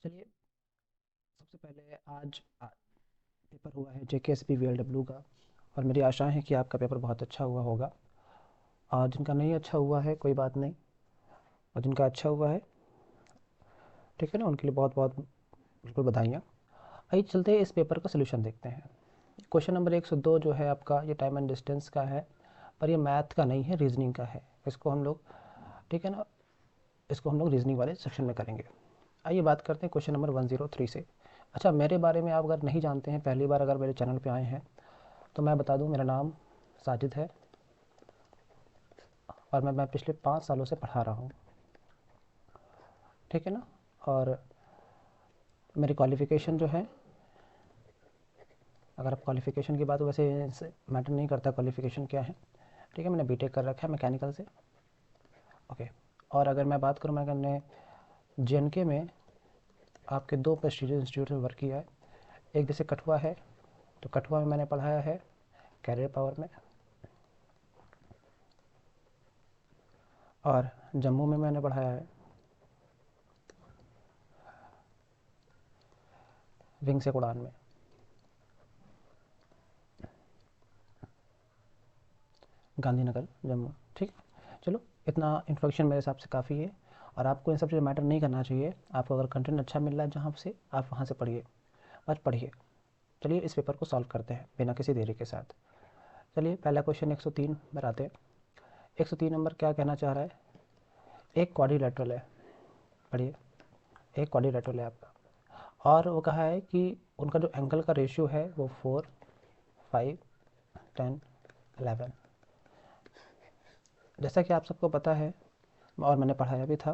चलिए, सबसे पहले आज पेपर हुआ है जेकेएसपी वीएलडब्ल्यू का। और मेरी आशा है कि आपका पेपर बहुत अच्छा हुआ होगा। और जिनका नहीं अच्छा हुआ है कोई बात नहीं, और जिनका अच्छा हुआ है ठीक है ना, उनके लिए बहुत बहुत बिल्कुल बधाइयाँ। आइए चलते हैं, इस पेपर का सोल्यूशन देखते हैं। क्वेश्चन नंबर 102 जो है आपका, ये टाइम एंड डिस्टेंस का है, पर ये मैथ का नहीं है, रीजनिंग का है। इसको हम लोग ठीक है ना, इसको हम लोग रीजनिंग वाले सेक्शन में करेंगे। आइए बात करते हैं क्वेश्चन नंबर 103 से। अच्छा, मेरे बारे में आप अगर नहीं जानते हैं, पहली बार अगर मेरे चैनल पे आए हैं, तो मैं बता दूं, मेरा नाम साजिद है और मैं पिछले 5 सालों से पढ़ा रहा हूँ, ठीक है ना। और मेरी क्वालिफ़िकेशन जो है, अगर आप क्वालिफ़िकेशन की बात, वैसे मैटर नहीं करता क्वालिफ़िकेशन क्या है, ठीक है। मैंने बीटेक कर रखा है मैकेनिकल से, ओके। और अगर मैं बात करूँ, मैंने जेएनके में आपके 2 प्रेस्टीजियस इंस्टीट्यूट में वर्क किया है। एक जैसे कठुआ है, तो कठुआ में मैंने पढ़ाया है कैरियर पावर में, और जम्मू में मैंने पढ़ाया है विंग से उड़ान में। गांधीनगर जम्मू, ठीक। चलो, इतना इंट्रोडक्शन मेरे हिसाब से काफ़ी है। और आपको इन सब चीज़ें मैटर नहीं करना चाहिए। आपको अगर कंटेंट अच्छा मिल रहा है जहाँ से, आप वहाँ से पढ़िए, बस पढ़िए। चलिए इस पेपर को सॉल्व करते हैं बिना किसी देरी के साथ। चलिए, पहला क्वेश्चन 103 पर आते हैं। 103 नंबर क्या कहना चाह रहा है? एक क्वाड्रिलेटरल है, पढ़िए। एक क्वाड्रिलेटरल है आपका, और वो कहा है कि उनका जो एंगल का रेशियो है वो 4, 5, 10, 11। जैसा कि आप सबको पता है, और मैंने पढ़ाया भी था,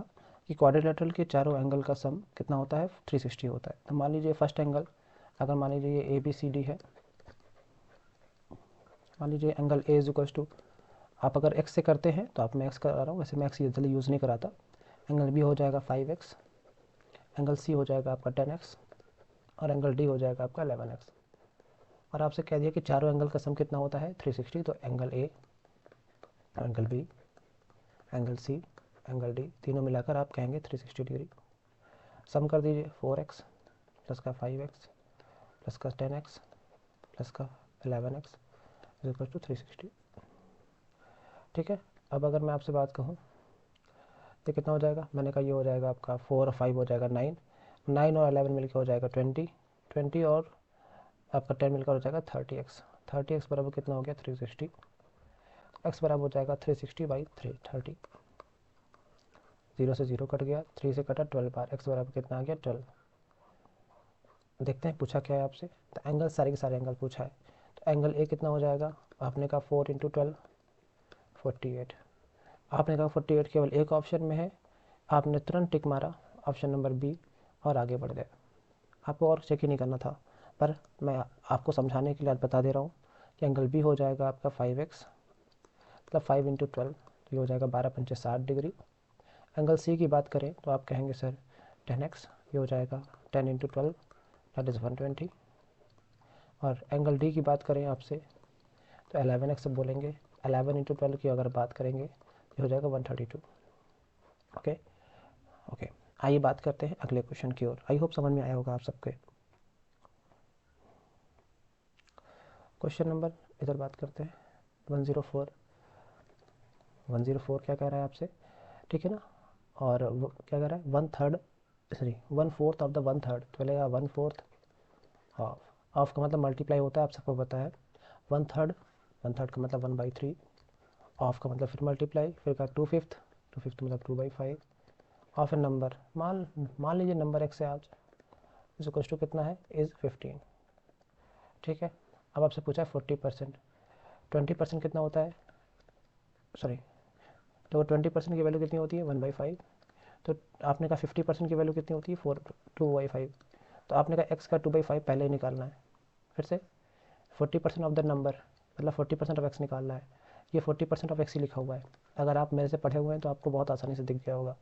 कि क्वाड्रिलेटरल के चारों एंगल का सम कितना होता है? 360 होता है। तो मान लीजिए फर्स्ट एंगल, अगर मान लीजिए ये ए बी सी डी है, मान लीजिए angle A is equals to, आप अगर एक्स से करते हैं तो आप मैं एक्स करा रहा हूँ, वैसे मैं एक्स जल्दी यूज़ नहीं कराता। एंगल बी हो जाएगा 5x, एंगल सी हो जाएगा आपका 10x, और एंगल डी हो जाएगा आपका 11x। और आपसे कह दिया कि चारों एंगल का सम कितना होता है? 360। तो angle A, angle B, angle C, angle D, तीनों मिलाकर आप कहेंगे 360 डिग्री। सम कर दीजिए, 4x प्लस का 5x प्लस का 10x प्लस का 11x इज इक्वल टू 360, ठीक है। अब अगर मैं आपसे बात कहूँ, ये कितना हो जाएगा? मैंने कहा ये हो जाएगा आपका 4 और 5 हो जाएगा 9, 9 और 11 मिलकर हो जाएगा 20, 20 और आपका 10 मिलकर हो जाएगा 30x। 30x बराबर कितना हो गया? 360। x बराबर हो जाएगा 360/3, 30। 0 से 0 कट गया, 3 से कटा 12 बार, x बराबर कितना आ गया? 12। देखते हैं पूछा क्या है आपसे। तो एंगल, सारे के सारे एंगल पूछा है। तो एंगल ए कितना हो जाएगा? आपने कहा 4 इंटू 12, 48। आपने कहा 48 केवल एक ऑप्शन में है, आपने तुरंत टिक मारा ऑप्शन नंबर बी और आगे बढ़ गए। आपको और चेक ही नहीं करना था, पर मैं आपको समझाने के लिए आज बता दे रहा हूँ कि एंगल बी हो जाएगा आपका 5x, मतलब 5 इंटू 12, तो ये हो जाएगा 12 पंचे 60 डिग्री। एंगल सी की बात करें तो आप कहेंगे सर 10x, ये हो जाएगा 10 इंटू 12, दैट इज़ 120। और एंगल डी की बात करें आपसे, तो 11x बोलेंगे, 11 इंटू 12 की अगर बात करेंगे, ये हो जाएगा 132। ओके ओके, आइए बात करते हैं अगले क्वेश्चन की ओर। आई होप समझ में आया होगा आप सबके। क्वेश्चन नंबर, इधर बात करते हैं 104। 104 क्या कह रहा है आपसे, ठीक है ना। और वो क्या कह रहा है? 1/3, सॉरी 1/4 ऑफ द 1/3, तो बोलेगा 1/4 हाफ। हाफ का मतलब मल्टीप्लाई होता है, आप सबको पता है। 1/3, 1/3 का मतलब 1/3, हाफ का मतलब फिर मल्टीप्लाई, फिर का 2/5, 2/5 मतलब 2/5। हाफ एन नंबर, मान मान लीजिए नंबर एक्स है आज, इस टू कितना है? इज़ 15, ठीक है। अब आपसे पूछा है 40%, 20% कितना होता है? सॉरी, तो 20% की वैल्यू कितनी होती है? 1/5। तो आपने कहा 50% की वैल्यू कितनी होती है? 2/5। तो आपने कहा एक्स का 2/5 पहले ही निकालना है। फिर से 40% ऑफ द नंबर, मतलब 40% ऑफ एक्स निकालना है। ये 40% ऑफ एक्स ही लिखा हुआ है। अगर आप मेरे से पढ़े हुए हैं तो आपको बहुत आसानी से दिख गया होगा।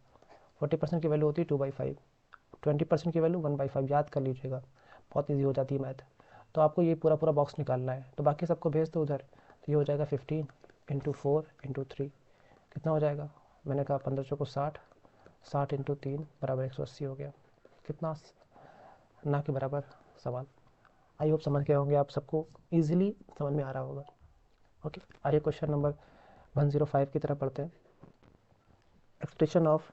40% की वैल्यू होती है 2/5, 20% की वैल्यू 1/5, याद कर लीजिएगा, बहुत ईजी हो जाती है मैथ। तो आपको ये पूरा पूरा बॉक्स निकालना है, तो बाकी सबको भेज दो उधर। तो ये हो जाएगा 15 इंटू 4 इंटू 3, कितना हो जाएगा? मैंने कहा 15 को 60, 60 इंटू 3 बराबर 180 हो गया। कितना ना के बराबर सवाल। आई होप समझ गए होंगे आप, सबको ईजिली समझ में आ रहा होगा। ओके, आइए क्वेश्चन नंबर 105 की तरफ पढ़ते हैं। एक्सप्रेशन ऑफ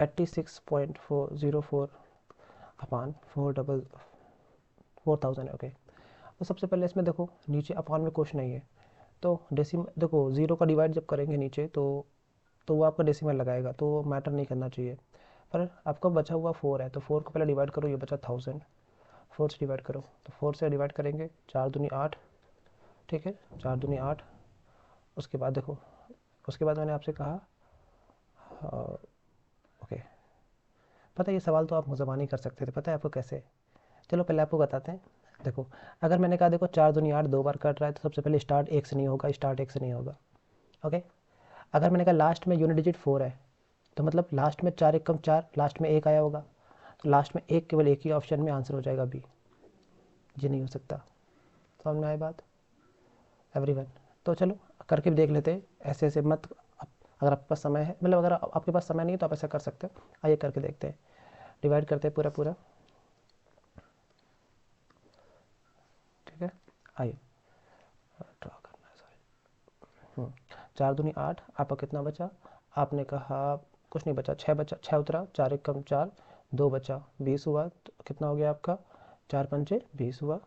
86.404 अपान 4000 है। ओके, तो सबसे पहले इसमें देखो नीचे अपान में कुछ नहीं है, तो डेसिमल देखो, ज़ीरो का डिवाइड जब करेंगे नीचे तो वो आपका डेसिमल लगाएगा, तो मैटर नहीं करना चाहिए। पर आपका बचा हुआ 4 है, तो 4 को पहले डिवाइड करो, ये बचा 1000, 4 से डिवाइड करो, तो 4 से डिवाइड करेंगे 4 दूनी 8, ठीक है, 4 दूनी 8। उसके बाद देखो, उसके बाद मैंने आपसे कहा ओके, पता है ये सवाल तो आप ज़बानी कर सकते थे, पता है आपको कैसे? चलो पहले आपको बताते हैं। देखो, अगर मैंने कहा देखो 4 दूनी 8 2 बार कट रहा है, तो सबसे पहले स्टार्ट 1 से नहीं होगा, स्टार्ट 1 से नहीं होगा। ओके, अगर मैंने कहा लास्ट में यूनिट डिजिट 4 है, तो मतलब लास्ट में 4 1 कम 4, लास्ट में 1 आया होगा, तो लास्ट में एक, केवल एक ही ऑप्शन में आंसर हो जाएगा बी। ये नहीं हो सकता। समझ में आई बात एवरीवन? तो चलो करके भी देख लेते हैं, ऐसे ऐसे मत, अगर आपके पास समय है, मतलब अगर आपके पास समय नहीं है तो आप ऐसा कर सकते हो। आइए करके देखते हैं, डिवाइड करते हैं पूरा पूरा, ठीक है। आइए ड्रॉ करना है, सॉरी। 4 दूनी 8, आपका कितना बचा? आपने कहा कुछ नहीं बचा, 6 बचा, 6 उतरा, 4 1 कम 4, 2 बचा, 20 हुआ, तो कितना हो गया आपका? 4 पंचे 20 हुआ,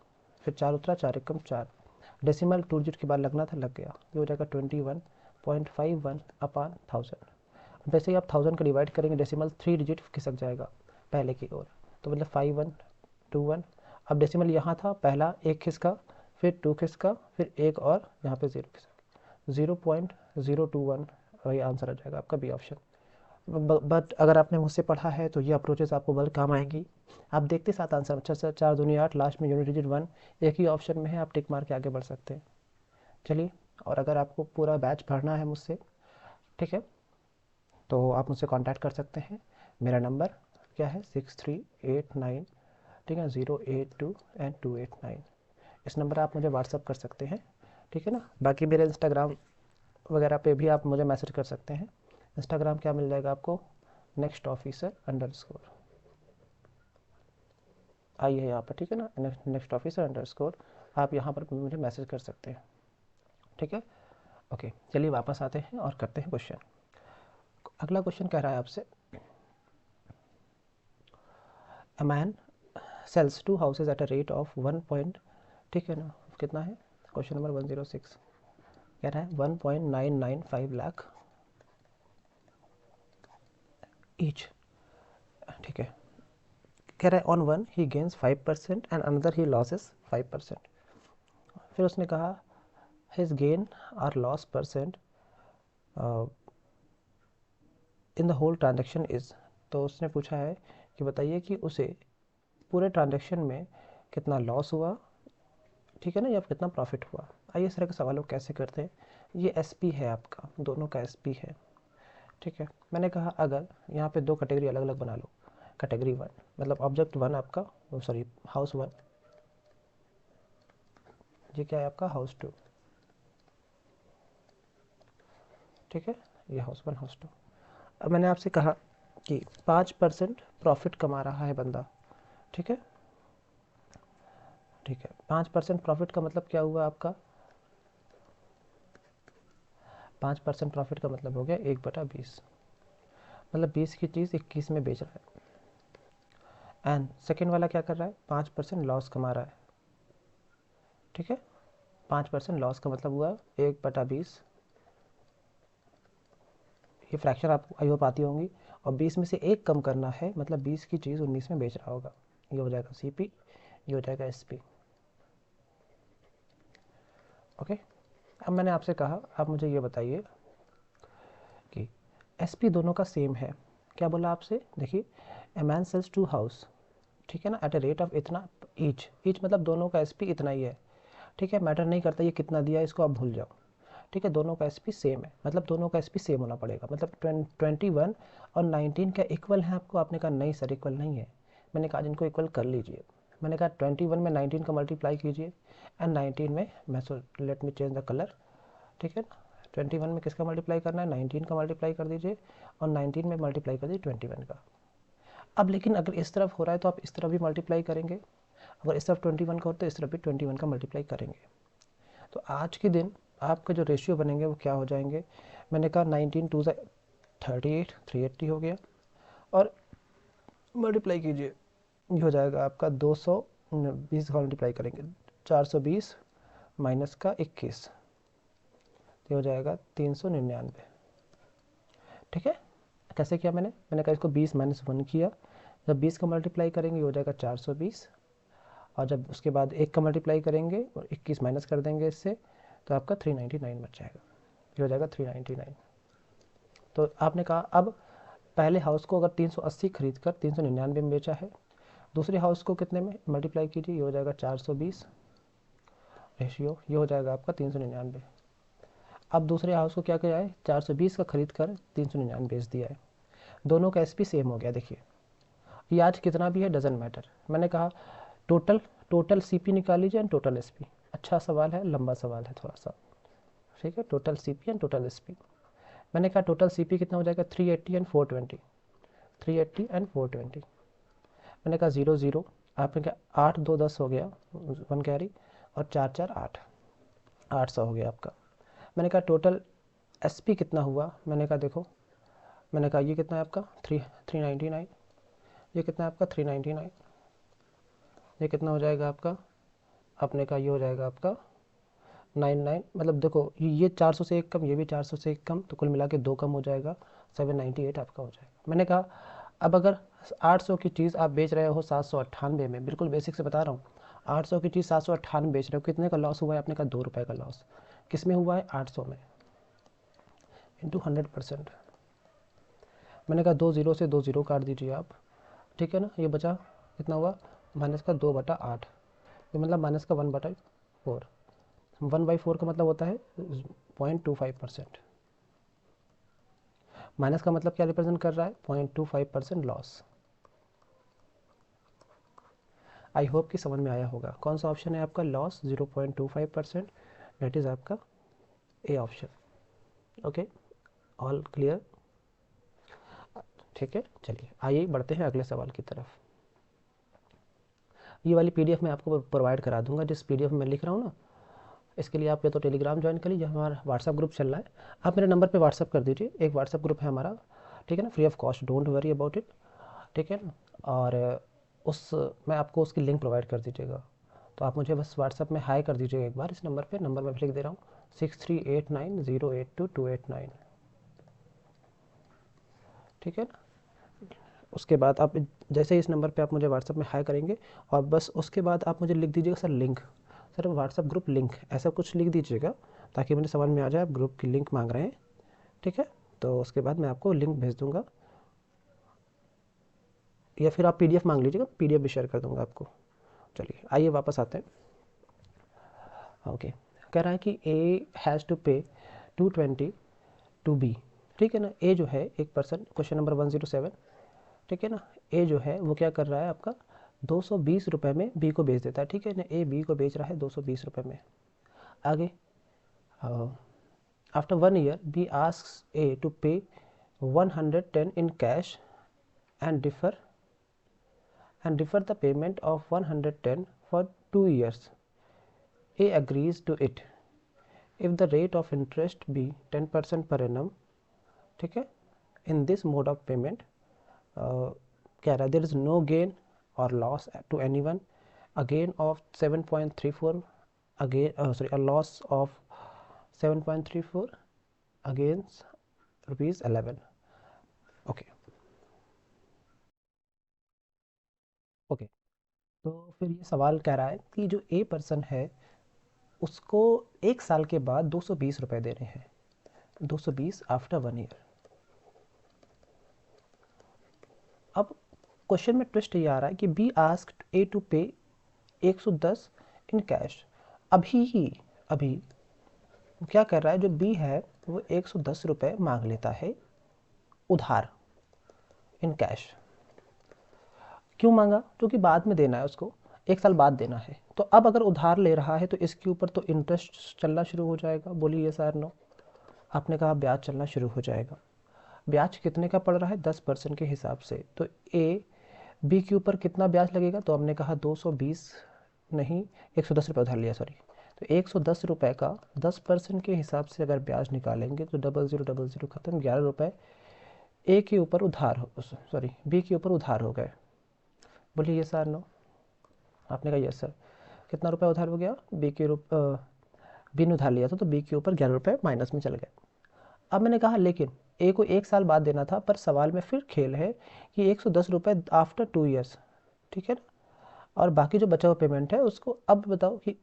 फिर 4 उतरा, 4 1 कम 4, डेसिमल 2 डिजिट के बाद लगना था, लग गया, ये हो जाएगा 21.51 अपान 1000। वैसे ही आप 1000 का डिवाइड करेंगे, डेसिमल 3 डिजिट खिसक जाएगा पहले की ओर, तो मतलब 5121। अब डेसिमल यहाँ था, पहला एक खिसका, फिर 2 खिसका, फिर एक और यहाँ पे 0 खिसका, 0.021, वही आंसर आ जाएगा आपका बी ऑप्शन। बट अगर आपने मुझसे पढ़ा है तो ये अप्रोचेस आपको बल काम आएंगी। आप देखते साथ आंसर अच्छा से, 4 दूनी 8, लास्ट में यूनिट डिजिट 1 एक ही ऑप्शन में है, आप टिक मार के आगे बढ़ सकते हैं। चलिए, और अगर आपको पूरा बैच पढ़ना है मुझसे, ठीक है, तो आप मुझसे कांटेक्ट कर सकते हैं। मेरा नंबर क्या है? 6389, ठीक है, 082 एंड 289। इस नंबर आप मुझे व्हाट्सअप कर सकते हैं, ठीक है ना। बाकी मेरे इंस्टाग्राम वगैरह पे भी आप मुझे मैसेज कर सकते हैं। इंस्टाग्राम क्या मिल जाएगा आपको? नेक्स्ट ऑफिसर _ आई है यहाँ पर, ठीक है ना, नेक्स्ट ऑफिसर _ आप यहाँ पर मुझे मैसेज कर सकते हैं, ठीक है। ओके, चलिए वापस आते हैं और करते हैं क्वेश्चन। अगला क्वेश्चन कह रहा है आपसे, a man sells 2 houses at a rate of 1 ठीक है ना, कितना है? क्वेश्चन नंबर 106 कह रहा है 1.995 लाख ईच, ठीक है। कह रहा है on one he gains 5% and another he losses 5%। फिर उसने कहा हिज गेन और loss percent in the whole transaction is. तो उसने पूछा है कि बताइए कि उसे पूरे ट्रांजेक्शन में कितना लॉस हुआ, ठीक है ना, या कितना प्रॉफिट हुआ। आइए इस तरह के सवालों को कैसे करते हैं। ये एसपी है आपका, दोनों का एसपी है, ठीक है। मैंने कहा अगर यहाँ पे दो कैटेगरी अलग अलग बना लो, कैटेगरी 1 मतलब ऑब्जेक्ट 1 आपका, सॉरी हाउस 1, ये क्या है आपका? हाउस 2, ठीक है, ये हाउस 1 हाउस 2। अब मैंने आपसे कहा कि 5% प्रॉफिट कमा रहा है बंदा, ठीक है, ठीक है। 5% प्रॉफिट का मतलब क्या हुआ आपका? 5% प्रॉफिट का मतलब हो गया 1/20, मतलब 20 की चीज़ 21 में बेच रहा है। एंड सेकेंड वाला क्या कर रहा है? 5% लॉस कमा रहा है, ठीक है। 5% लॉस का मतलब हुआ 1/20, ये फ्रैक्शन आपको आई होप आती होंगी, और 20 में से एक कम करना है, मतलब 20 की चीज़ 19 में बेच रहा होगा, ये हो जाएगा सीपी, ये हो जाएगा एसपी। ओके, अब मैंने आपसे कहा आप मुझे ये बताइए कि एसपी दोनों का सेम है। क्या बोला आपसे? देखिए, ए मैन सेल्स 2 हाउस, ठीक है ना, एट ए रेट ऑफ इतना ईच, ईच मतलब दोनों का एसपी इतना ही है, ठीक है। मैटर नहीं करता ये कितना दिया है, इसको आप भूल जाओ, ठीक है। दोनों का एसपी सेम है, मतलब दोनों का एसपी सेम होना पड़ेगा, मतलब 21 और 19 क्या इक्वल है आपको? आपने कहा नहीं सर इक्वल नहीं है। मैंने कहा इनको इक्वल कर लीजिए। मैंने कहा 21 में 19 का मल्टीप्लाई कीजिए, एंड 19 में मैं late me change the colour, ठीक है ना। 21 में किसका मल्टीप्लाई करना है? 19 का मल्टीप्लाई कर दीजिए, और 19 में मल्टीप्लाई कर दीजिए 21 का। अब लेकिन अगर इस तरफ हो रहा है तो आप इस तरफ भी मल्टीप्लाई करेंगे, अगर इस तरफ 21 का हो तो इस तरफ भी 21 का मल्टीप्लाई करेंगे। तो आज के दिन आपका जो रेशियो बनेंगे वो क्या हो जाएंगे, मैंने कहा 19 2 38 380 हो गया, और मल्टीप्लाई कीजिए, ये हो जाएगा आपका 220 का मल्टीप्लाई करेंगे 420 माइनस का 21, ये हो जाएगा 399। ठीक है, कैसे किया मैंने कहा इसको 20 माइनस 1 किया, जब 20 का मल्टीप्लाई करेंगे ये हो जाएगा 420, और जब उसके बाद 1 का मल्टीप्लाई करेंगे और 21 माइनस कर देंगे इससे, तो आपका 399 बच जाएगा, ये हो जाएगा 399। तो आपने कहा अब पहले हाउस को अगर 380 खरीद कर 399 में बेचा है, दूसरे हाउस को कितने में मल्टीप्लाई कीजिए, ये हो जाएगा 420 रेशियो, ये हो जाएगा आपका 399। अब दूसरे हाउस को क्या किया है, 420 का खरीद कर 399 बेच दिया है, दोनों का एसपी सेम हो गया। देखिए ये आज कितना भी है डजेंट मैटर, मैंने कहा टोटल सीपी निकाल लीजिए एंड टोटल एसपी। अच्छा सवाल है, लंबा सवाल है थोड़ा सा, ठीक है। Total CP and total SP, मैंने कहा टोटल सीपी कितना हो जाएगा 380 एंड 420, 380 एंड 420। मैंने कहा 0 0, आपने कहा 8 2 10 हो गया 1 कैरी, और 4 4 8, 800 हो गया आपका। मैंने कहा टोटल एसपी कितना हुआ, मैंने कहा देखो, मैंने कहा ये कितना है आपका 399, ये कितना है आपका 399, ये कितना हो जाएगा आपका, आपने कहा ये हो जाएगा आपका 99, मतलब देखो ये 400 से एक कम, ये भी 400 से एक कम, तो कुल मिला के 2 कम हो जाएगा, 798 आपका हो जाएगा। मैंने कहा अब अगर 800 की चीज़ आप बेच रहे हो 798 में, बिल्कुल बेसिक से बता रहा हूँ, 800 की चीज़ 798 बेच रहे हो, कितने का लॉस हुआ है, आपने कहा 2 रुपये का लॉस। किस में हुआ है, 800 में, इंटू 100%। मैंने कहा 2 0 से 2 0 काट दीजिए आप, ठीक है ना, ये बचा कितना हुआ, माइनस का 2/8, ये मतलब माइनस का 1/4, 1/4 का मतलब होता है 0.25%, माइनस का मतलब क्या रिप्रेजेंट कर रहा है, 0.25% लॉस। आई होप कि समझ में आया होगा। कौन सा ऑप्शन है आपका, लॉस 0.25%, दैट इज आपका A option. Okay, all clear, ठीक है। चलिए आइए बढ़ते हैं अगले सवाल की तरफ। ये वाली पीडीएफ मैं आपको प्रोवाइड करा दूंगा, जिस पीडीएफ में लिख रहा हूँ ना, इसके लिए आप या तो टेलीग्राम ज्वाइन कर लीजिए, हमारा व्हाट्सअप ग्रुप चल रहा है, आप मेरे नंबर पे व्हाट्सअप कर दीजिए, एक व्हाट्सअप ग्रुप है हमारा, ठीक है ना, free of cost, don't worry about it, ठीक है ना। और उस मैं आपको उसकी लिंक प्रोवाइड कर दीजिएगा, तो आप मुझे बस व्हाट्सअप में हाई कर दीजिएगा एक बार इस नंबर पे, नंबर मैं लिख दे रहा हूँ 6389082289, ठीक है ना। उसके बाद आप जैसे इस नंबर पे आप मुझे व्हाट्सअप में हाई करेंगे, और बस उसके बाद आप मुझे लिख दीजिएगा sir link, sir WhatsApp group link, ऐसा कुछ लिख दीजिएगा ताकि मुझे समझ में आ जाए आप ग्रुप की लिंक मांग रहे हैं, ठीक है। तो उसके बाद मैं आपको लिंक भेज दूंगा, या फिर आप पीडीएफ मांग लीजिएगा, पीडीएफ भी शेयर कर दूंगा आपको। चलिए आइए वापस आते हैं। ओके, कह रहा है कि ए हैज़ टू पे 220 टू बी, ठीक है ना। ए जो है एक पर्सन, क्वेश्चन नंबर 107, ठीक है ना, ए जो है वो क्या कर रहा है आपका 220 रुपये में बी को बेच देता है, ठीक है ना, ए बी को बेच रहा है 220 रुपये में। आगे after 1 year B asks A to pay 110 in cash and defer the payment of 110 for 2 years. A agrees to it if the rate of interest be 10% per annum, ठीक है। in this mode of payment क्या रहा, there is no gain or loss to anyone, a gain of 7.34, a loss of 7.34 against ₹11। Okay okay, तो फिर ये सवाल कह रहा है कि जो ए पर्सन है उसको 1 साल के बाद 220 रुपये देने हैं, 220 आफ्टर 1 ईयर। अब क्वेश्चन में ट्विस्ट ये आ रहा है कि be asked A to pay 110 in cash. अभी वो क्या कर रहा है, जो बी है वो 110 रुपये मांग लेता है उधार, इन कैश। क्यों मांगा, क्योंकि बाद में देना है उसको, 1 साल बाद देना है। तो अब अगर उधार ले रहा है तो इसके ऊपर तो इंटरेस्ट चलना शुरू हो जाएगा, बोलिए यस और नो। आपने कहा ब्याज चलना शुरू हो जाएगा। ब्याज कितने का पड़ रहा है, 10% के हिसाब से। तो ए बी के ऊपर कितना ब्याज लगेगा, तो हमने कहा 220 नहीं 110 रुपये उधार लिया, सॉरी। तो 110 रुपये का 10% के हिसाब से अगर ब्याज निकालेंगे तो 0000 खत्म, 11 रुपये ए के ऊपर उधार हो, सॉरी बी के ऊपर उधार हो गए। बोलिए यस सर नो। आपने कहा यस सर। कितना रुपया उधार हो गया, बी ने उधार लिया था तो बी के ऊपर 11 रुपये माइनस में चल गए। अब मैंने कहा लेकिन ए को 1 साल बाद देना था, पर सवाल में फिर खेल है कि 110 रुपये आफ्टर 2 ईयर्स, ठीक है ना, और बाकी जो बचा हुआ पेमेंट है उसको अब बताओ कि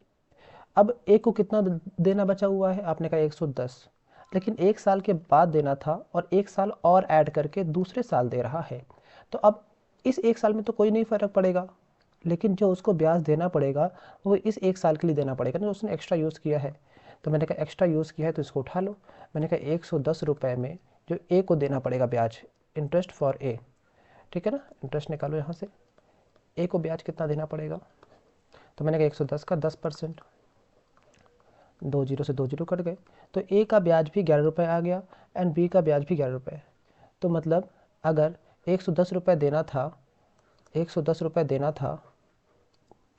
अब ए को कितना देना बचा हुआ है, आपने कहा 110, लेकिन 1 साल के बाद देना था और 1 साल और ऐड करके दूसरे साल दे रहा है। तो अब इस 1 साल में तो कोई नहीं फ़र्क पड़ेगा, लेकिन जो उसको ब्याज देना पड़ेगा वो इस 1 साल के लिए देना पड़ेगा ना, उसने एक्स्ट्रा यूज़ किया है। तो मैंने कहा एक्स्ट्रा यूज़ किया है तो इसको उठा लो। मैंने कहा 110 रुपये में जो ए को देना पड़ेगा ब्याज, इंटरेस्ट फॉर ए, ठीक है ना, इंटरेस्ट निकालो यहाँ से। ए को ब्याज कितना देना पड़ेगा, तो मैंने कहा 110 का 10%, 2 जीरो से 2 जीरो कट गए, तो ए का ब्याज भी 11 रुपये आ गया एंड बी का ब्याज भी 11 रुपये। तो मतलब अगर 110 रुपये देना था, 110 रुपये देना था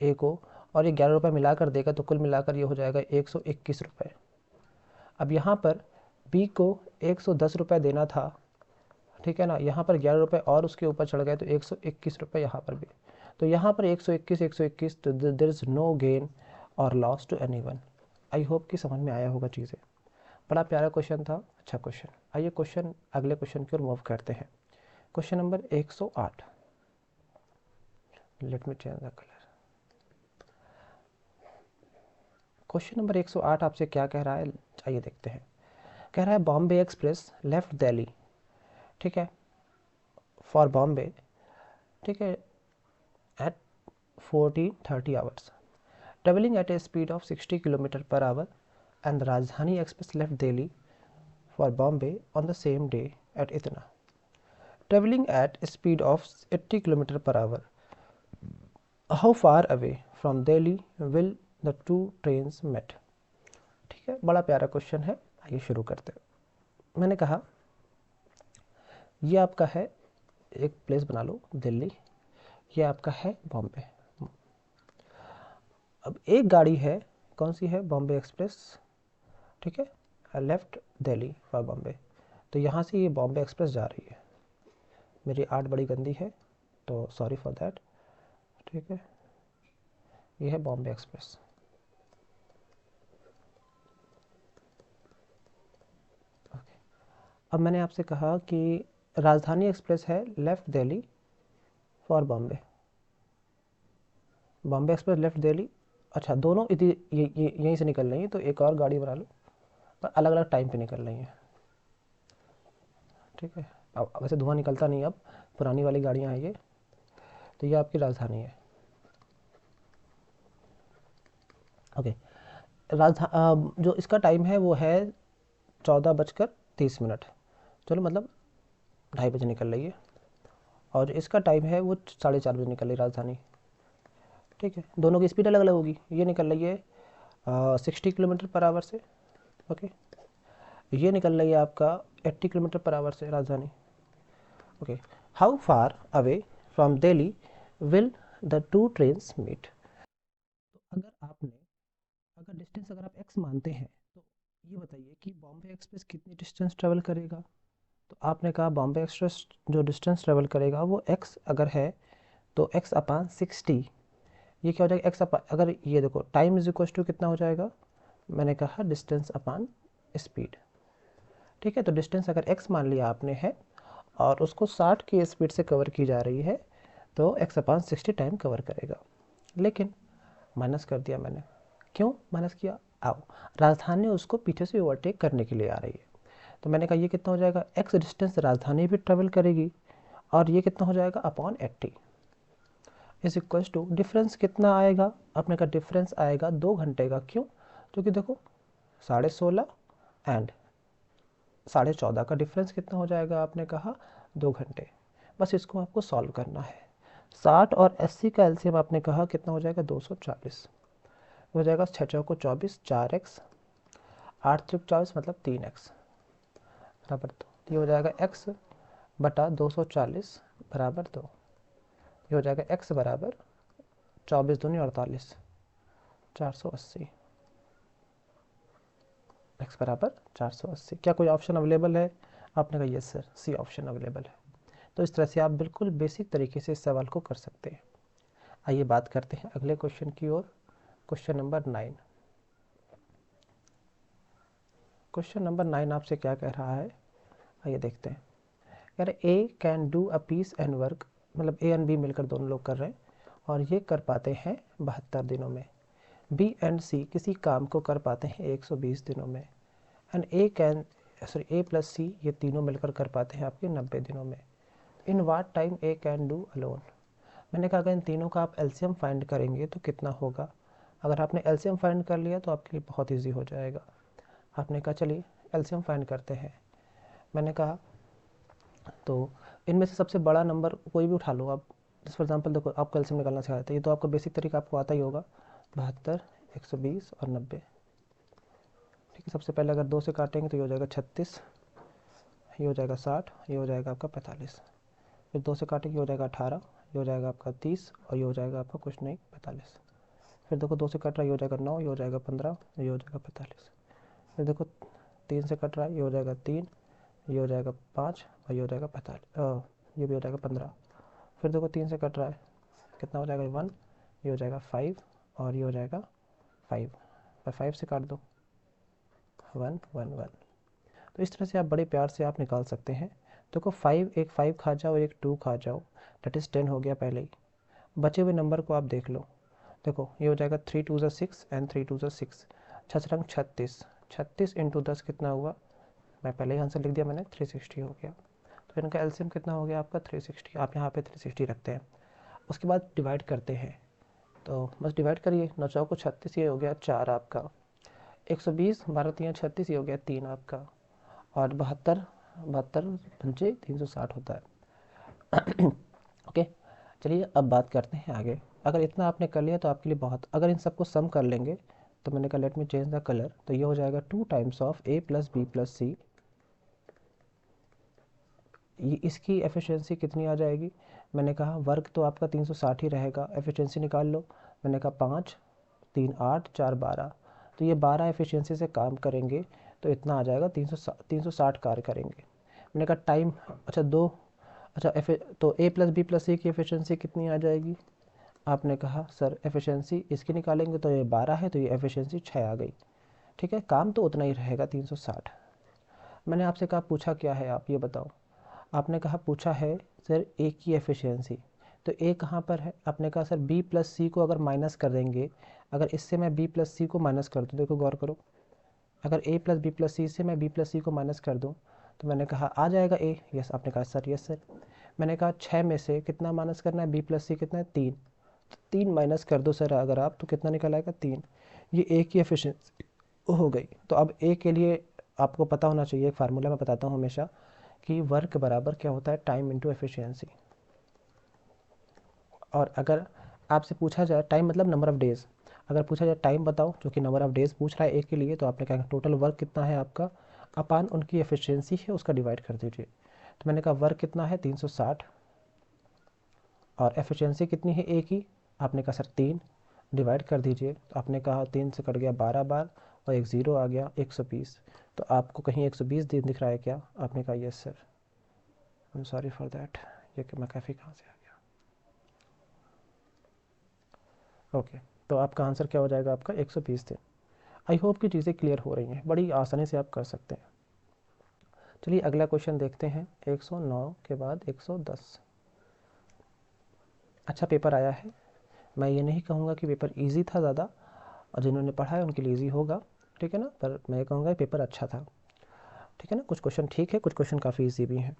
ए को, और ये 11 रुपये मिलाकर देगा तो कुल मिलाकर ये हो जाएगा 121 रुपये। अब यहाँ पर बी को 110 रुपये देना था, ठीक है ना, यहाँ पर 11 रुपये और उसके ऊपर चढ़ गए तो 121 रुपये यहाँ पर भी। तो यहाँ पर 121 तो देयर इज़ नो गेन और loss to anyone. I hope कि समझ में आया होगा चीज़ें। बड़ा प्यारा क्वेश्चन था, अच्छा क्वेश्चन। आइए क्वेश्चन, अगले क्वेश्चन की ओर मूव करते हैं। Question number 108। Late me change the colour. Question number 108 आपसे क्या कह रहा है, आइए देखते हैं। कह रहा है बॉम्बे एक्सप्रेस लेफ्ट दिल्ली, ठीक है, फॉर बॉम्बे, ठीक है, at 14:30 hours, travelling at a speed of 60 kilometre per hour, and the Rajdhani express left Delhi for Bombay on the same day at इतना, travelling at a speed of 80 kilometre per hour, how far away from Delhi will the two trains met. ठीक है, बड़ा प्यारा question है, आइए शुरू करते हैं। मैंने कहा ये आपका है, एक प्लेस बना लो दिल्ली, ये आपका है बॉम्बे। अब एक गाड़ी है, कौन सी है, बॉम्बे एक्सप्रेस, ठीक है, लेफ्ट दिल्ली फॉर बॉम्बे। तो यहाँ से ये बॉम्बे एक्सप्रेस जा रही है, मेरी आर्ट बड़ी गंदी है तो सॉरी फॉर दैट, ठीक है, ये है बॉम्बे एक्सप्रेस। अब मैंने आपसे कहा कि राजधानी एक्सप्रेस है left Delhi for Bombay, Bombay express left Delhi, अच्छा दोनों ये यहीं से निकल रही हैं, तो एक और गाड़ी बना लो, पर अलग अलग टाइम पे निकल रही हैं, ठीक है। अब वैसे धुआं निकलता नहीं, अब पुरानी वाली गाड़ियाँ हैं ये। तो ये आपकी राजधानी है, ओके। जो इसका टाइम है वो है 14:30, चलो मतलब 2:30 बजे निकल रही है, और इसका टाइम है वो 4:30 बजे निकल रही राजधानी, ठीक है। दोनों की स्पीड अलग अलग होगी, ये निकल रही है 60 किलोमीटर पर आवर से, ओके, ये निकल रही है आपका 80 किलोमीटर पर आवर से Rajdhani, okay. How far away from Delhi will the two trains meet. तो अगर डिस्टेंस अगर आप x मानते हैं तो ये बताइए कि बॉम्बे एक्सप्रेस कितनी डिस्टेंस ट्रेवल करेगा। तो आपने कहा बॉम्बे एक्सप्रेस जो डिस्टेंस ट्रेवल करेगा वो x अगर है तो x/60, ये क्या हो जाएगा, अगर ये देखो टाइम इज इक्वल टू कितना हो जाएगा, मैंने कहा डिस्टेंस अपॉन स्पीड, ठीक है। तो डिस्टेंस अगर x मान लिया आपने है और उसको 60 की स्पीड से कवर की जा रही है तो x/60 टाइम कवर करेगा, लेकिन माइनस कर दिया मैंने। क्यों माइनस किया, आओ, राजधानी उसको पीछे से ओवरटेक करने के लिए आ रही है, तो मैंने कहा ये कितना हो जाएगा, x डिस्टेंस राजधानी भी ट्रेवल करेगी और ये कितना हो जाएगा upon 80 is equals to difference कितना आएगा, आपने कहा डिफरेंस आएगा 2 घंटे का। क्यों, क्योंकि देखो 16:30 एंड 14:30 का डिफरेंस कितना हो जाएगा, आपने कहा 2 घंटे। बस इसको आपको सॉल्व करना है। 60 और 80 का एलसीएम आपने कहा कितना हो जाएगा, 240 हो जाएगा, 6 चौको 24, 4x, 8 त्रिक 24 मतलब 3x बराबर 2। ये हो जाएगा x/240 बराबर 2, ये हो जाएगा x बराबर 24 दूनी 48, 480। x बराबर 480। क्या कोई ऑप्शन अवेलेबल है? आपने कहा yes sir, C option available है। तो इस तरह से आप बिल्कुल बेसिक तरीके से इस सवाल को कर सकते हैं। आइए बात करते हैं अगले क्वेश्चन की ओर। Question number 9। क्वेश्चन नंबर 9 आपसे क्या कह रहा है, आइए देखते हैं। यार A can do a piece and work, मतलब ए एंड बी मिलकर दोनों लोग कर रहे हैं और ये कर पाते हैं 72 दिनों में। बी एंड सी किसी काम को कर पाते हैं 120 दिनों में। And A can A plus C ये तीनों मिलकर कर पाते हैं आपके 90 दिनों में। In what time A can do alone. मैंने कहा अगर इन तीनों का आप एलसीएम फाइंड करेंगे तो कितना होगा। अगर आपने एलसीएम फाइंड कर लिया तो आपके लिए बहुत ईजी हो जाएगा। आपने कहा चलिए एलसीएम फाइंड करते हैं। मैंने कहा तो इनमें से सबसे बड़ा नंबर कोई भी उठा लो आप। जैसे फॉर एग्जांपल देखो, आपको एलसीएम निकालना सिखाया था, ये तो आपका बेसिक तरीका आपको आता ही होगा, 72, 120 और 90। ठीक है, सबसे पहले अगर 2 से काटेंगे तो ये हो जाएगा 36, ये हो जाएगा 60, ये हो जाएगा आपका 45। फिर 2 से काटेंगे, ये हो जाएगा 18, ये हो जाएगा आपका 30 और ये हो जाएगा आपका कुछ नहीं 45। फिर देखो 2 से कट रहा है, ये हो जाएगा 9, ये हो जाएगा 15, ये हो जाएगा 45। फिर देखो 3 से कट रहा है, ये हो जाएगा 3, ये हो जाएगा 5 और ये हो जाएगा 45, ये भी हो जाएगा 15। फिर देखो 3 से कट रहा है, कितना हो जाएगा 1, ये हो जाएगा 5 और ये हो जाएगा 5। और 5 से काट दो 1 1 1। तो इस तरह से आप बड़े प्यार से आप निकाल सकते हैं। देखो 5, एक 5 खा जाओ, एक 2 खा जाओ, डेट इज़ 10 हो गया पहले ही। बचे हुए नंबर को आप देख लो। देखो ये हो जाएगा 3 2 6 एंड 3 2 6, 6 36, 36 इंटू 10 कितना हुआ, मैं पहले ही आंसर लिख दिया मैंने, 360 हो गया। तो इनका एलसीएम कितना हो गया आपका 360। आप यहाँ पे 360 रखते हैं। उसके बाद डिवाइड करते हैं, तो बस डिवाइड करिए, 9 चौको 36, ये हो गया 4 आपका। 120 12 3 36, ये हो गया 3 आपका। और 72 72 पंचे 360 होता है। ओके, चलिए अब बात करते हैं आगे। अगर इतना आपने कर लिया तो आपके लिए बहुत, अगर इन सबको सम कर लेंगे तो मैंने कहा let me change the colour, तो ये हो जाएगा 2 times of A plus B plus C. ये इसकी एफिशिएंसी कितनी आ जाएगी, मैंने कहा वर्क तो आपका 360 ही रहेगा, एफिशिएंसी निकाल लो। मैंने कहा 5 3 8 4 12, तो ये 12 एफिशिएंसी से काम करेंगे तो इतना आ जाएगा 360 कार्य करेंगे। मैंने कहा टाइम, अच्छा 2, अच्छा तो ए प्लस बी प्लस सी की एफिशिएंसी कितनी आ जाएगी। आपने कहा सर एफिशिएंसी इसकी निकालेंगे तो ये 12 है, तो ये एफिशिएंसी 6 आ गई। ठीक है, काम तो उतना ही रहेगा 360। मैंने आपसे कहा पूछा क्या है आप ये बताओ। आपने कहा पूछा है सर ए की एफिशिएंसी, तो ए कहाँ पर है। आपने कहा सर बी प्लस सी को अगर माइनस कर देंगे, अगर इससे मैं बी प्लस सी को माइनस कर दूँ, देखो गौर करो, अगर ए प्लस बी प्लस सी से मैं बी प्लस सी को माइनस कर दूँ तो मैंने कहा आ जाएगा ए। यस, आपने कहा सर यस सर। मैंने कहा 6 में से कितना माइनस करना है, बी प्लस सी कितना है 3, तो 3 माइनस कर दो सर अगर आप, तो कितना निकल आएगा 3। ये ए की एफिशिएंसी हो गई। तो अब ए के लिए आपको पता होना चाहिए, एक फार्मूला मैं बताता हूँ हमेशा कि वर्क बराबर क्या होता है, टाइम इंटू एफिशिएंसी। और अगर आपसे पूछा जाए टाइम मतलब नंबर ऑफ़ डेज़, अगर पूछा जाए टाइम बताओ जो कि नंबर ऑफ़ डेज़ पूछ रहा है एक के लिए, तो आपने कहा टोटल वर्क कितना है आपका अपान उनकी एफिशिएंसी है उसका डिवाइड कर दीजिए। तो मैंने कहा वर्क कितना है 360 और एफिशिएंसी कितनी है ए की, आपने कहा सर 3, डिवाइड कर दीजिए। तो आपने कहा 3 से कट गया 12 बार और एक ज़ीरो आ गया 120। तो आपको कहीं 120 दिन दिख रहा है क्या, आपने कहा yes sir, I am sorry for that, ये कि मैं काफ़ी कहाँ से आ गया। ओके, तो आपका आंसर क्या हो जाएगा आपका 120 दिन। आई होप कि चीज़ें क्लियर हो रही हैं, बड़ी आसानी से आप कर सकते हैं। चलिए अगला क्वेश्चन देखते हैं, 109 के बाद 110। अच्छा पेपर आया है, मैं ये नहीं कहूँगा कि पेपर इजी था ज़्यादा, और जिन्होंने पढ़ा है उनके लिए इजी होगा, ठीक है ना, पर मैं ये कहूँगा पेपर अच्छा था। ठीक है ना, कुछ क्वेश्चन ठीक है, कुछ क्वेश्चन काफ़ी इजी भी हैं।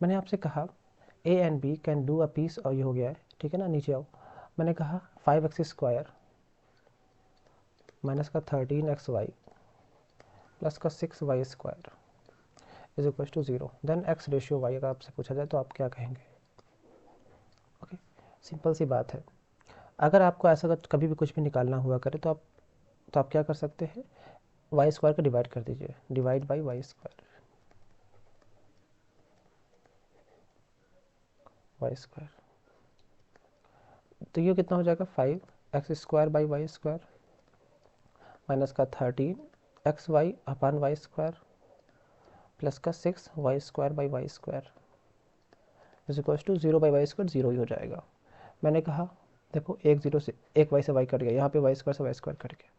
मैंने आपसे कहा A and B can do a piece, और ये हो गया है, ठीक है ना, नीचे आओ। मैंने कहा 5x² माइनस का 13xy प्लस का 6y² is equal to 0, then x ratio y अगर आपसे पूछा जाए तो आप क्या कहेंगे। ओके, सिंपल सी बात है। अगर आपको ऐसा कभी भी कुछ भी निकालना हुआ करे तो आप क्या कर सकते हैं, y² का डिवाइड कर दीजिए, डिवाइड बाई y²। तो ये कितना हो जाएगा 5x² by Y square minus का 13xy upon y square plus का 6y² by Y square is equal to 0 by Y square 0 ही हो जाएगा। मैंने कहा देखो एक जीरो से एक वाई से वाई कट गया, यहाँ पे वाई स्क्वायर से वाई स्क्वायर कट गया।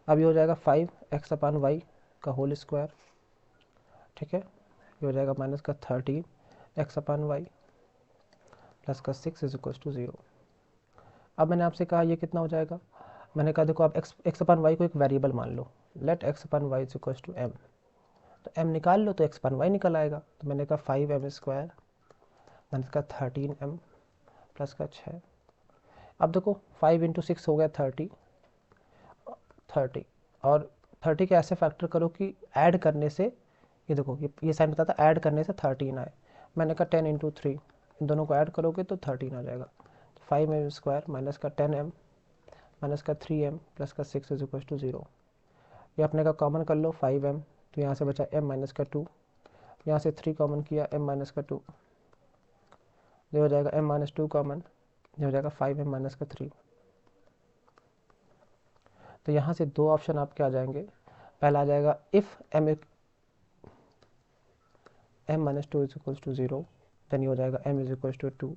अब ये हो जाएगा 5x अपान वाई का होल स्क्वायर, ठीक है, ये हो जाएगा माइनस का 13x अपान वाई प्लस का 6 इज इक्वल टू 0। अब मैंने आपसे कहा ये कितना हो जाएगा, मैंने कहा देखो आप x अपान वाई को एक वेरिएबल मान लो, let x upon y is equal to m, तो m निकाल लो तो x अपान वाई निकल आएगा। तो मैंने कहा 5m² माइनस का 13m प्लस का 6। अब देखो 5 इंटू 6 हो गया 30 और 30 के ऐसे फैक्टर करो कि ऐड करने से ये देखो ये साइन बताता ऐड करने से 13 आए। मैंने कहा 10 इंटू 3, इन दोनों को ऐड करोगे तो 13 आ जाएगा। 5m² माइनस का 10m माइनस का 3m प्लस का 6 इज इक्वल टू 0। ये अपने का कॉमन कर लो 5m, तो यहाँ से बचा m माइनस का 2, यहाँ से 3 कॉमन किया m माइनस का 2, ये हो जाएगा m माइनस 2 कॉमन, ये हो जाएगा 5m माइनस का 3। तो यहाँ से दो ऑप्शन आपके आ जाएंगे। पहला आ जाएगा if m minus 2 is equal to 0, then ये हो जाएगा m इज इक्वल टू 2।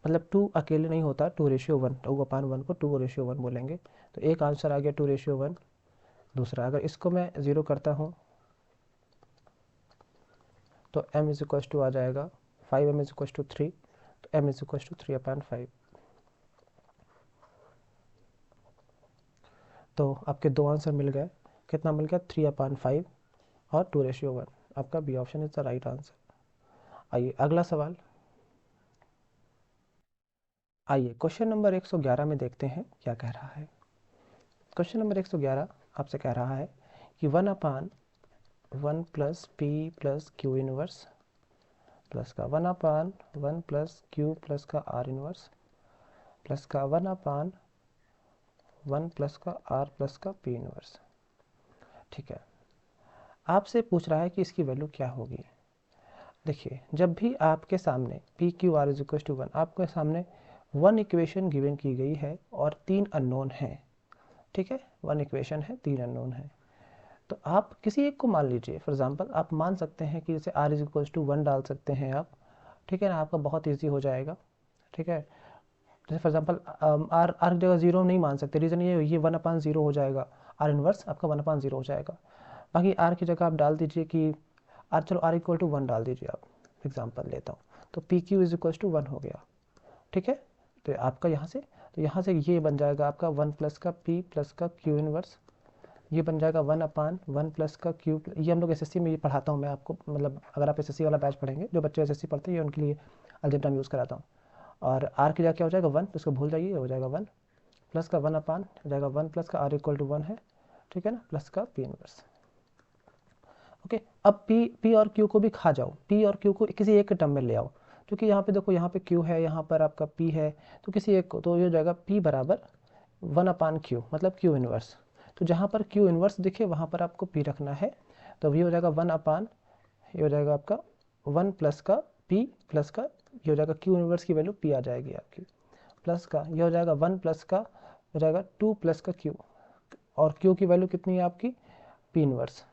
मतलब 2 अकेले नहीं होता, 2:1, 2/1 को 2:1 बोलेंगे। तो एक आंसर आ गया 2:1। दूसरा अगर इसको मैं 0 करता हूँ तो m इज इक्वल टू आ जाएगा 5m इज इक्वल टू 3, तो m इज इक्वल टू 3/5। तो आपके दो आंसर मिल गए। कितना मिल गया 3/5 और 2:1। आपका B option is the right answer. आइए अगला सवाल, आइए क्वेश्चन नंबर 111 में देखते हैं क्या कह रहा है। क्वेश्चन नंबर 111 आपसे कह रहा है कि 1/1 plus P plus Q inverse plus का 1/1 प्लस क्यू प्लस का आर इनवर्स प्लस का 1/1 प्लस का आर प्लस का पी इनवर्स। ठीक है, आपसे पूछ रहा है कि इसकी वैल्यू क्या होगी। देखिए जब भी आपके सामने P Q R is equal to 1, आपके सामने वन इक्वेशन गिवन की गई है और 3 अननोन हैं। ठीक है, वन इक्वेशन है 3 अननोन है, तो आप किसी एक को मान लीजिए। फॉर एग्जांपल आप मान सकते हैं कि जैसे r इज इक्वल टू 1 डाल सकते हैं आप, ठीक है ना, आपका बहुत ईजी हो जाएगा। ठीक है, जैसे फॉर एग्जांपल r की जगह 0 नहीं मान सकते, रीज़न ये 1/0 हो जाएगा, r इनवर्स आपका 1/0 हो जाएगा। बाकी r की जगह आप डाल दीजिए कि चलो r इक्वल टू 1 डाल दीजिए आप, एग्जाम्पल लेता हूँ, तो P Q is equal to 1 हो गया। ठीक है, तो आपका यहाँ से ये बन जाएगा आपका 1 प्लस का p प्लस का क्यू इनवर्स, ये बन जाएगा 1/1 प्लस का क्यू। ये हम लोग एसएससी में ये पढ़ाता हूँ मैं आपको, मतलब अगर आप एसएससी वाला बैच पढ़ेंगे, जो बच्चे एसएससी पढ़ते हैं उनके लिए अलजेब्रा यूज़ कराता हूँ। और r की जगह क्या हो जाएगा 1, तो इसको भूल जाइए, हो जाएगा 1 प्लस का 1/, हो जाएगा 1 प्लस का r इक्वल टू 1 है, ठीक है ना, प्लस का p इनवर्स। ओके, अब p और q को भी खा जाओ, p और q को किसी एक के टर्म में ले आओ, क्योंकि यहाँ पे देखो यहाँ पे q है, यहाँ पर आपका p है, तो किसी एक को, तो ये हो जाएगा p बराबर 1/q, मतलब q इनवर्स। तो जहाँ पर q इनवर्स दिखे वहाँ पर आपको p रखना है, तो ये हो जाएगा 1/, ये हो जाएगा आपका 1 प्लस का p प्लस का, ये हो जाएगा q इनवर्स की वैल्यू p आ जाएगी आपकी, प्लस का ये हो जाएगा 1 प्लस का, हो जाएगा 2 प्लस का q, और q की वैल्यू कितनी है आपकी p इनवर्स,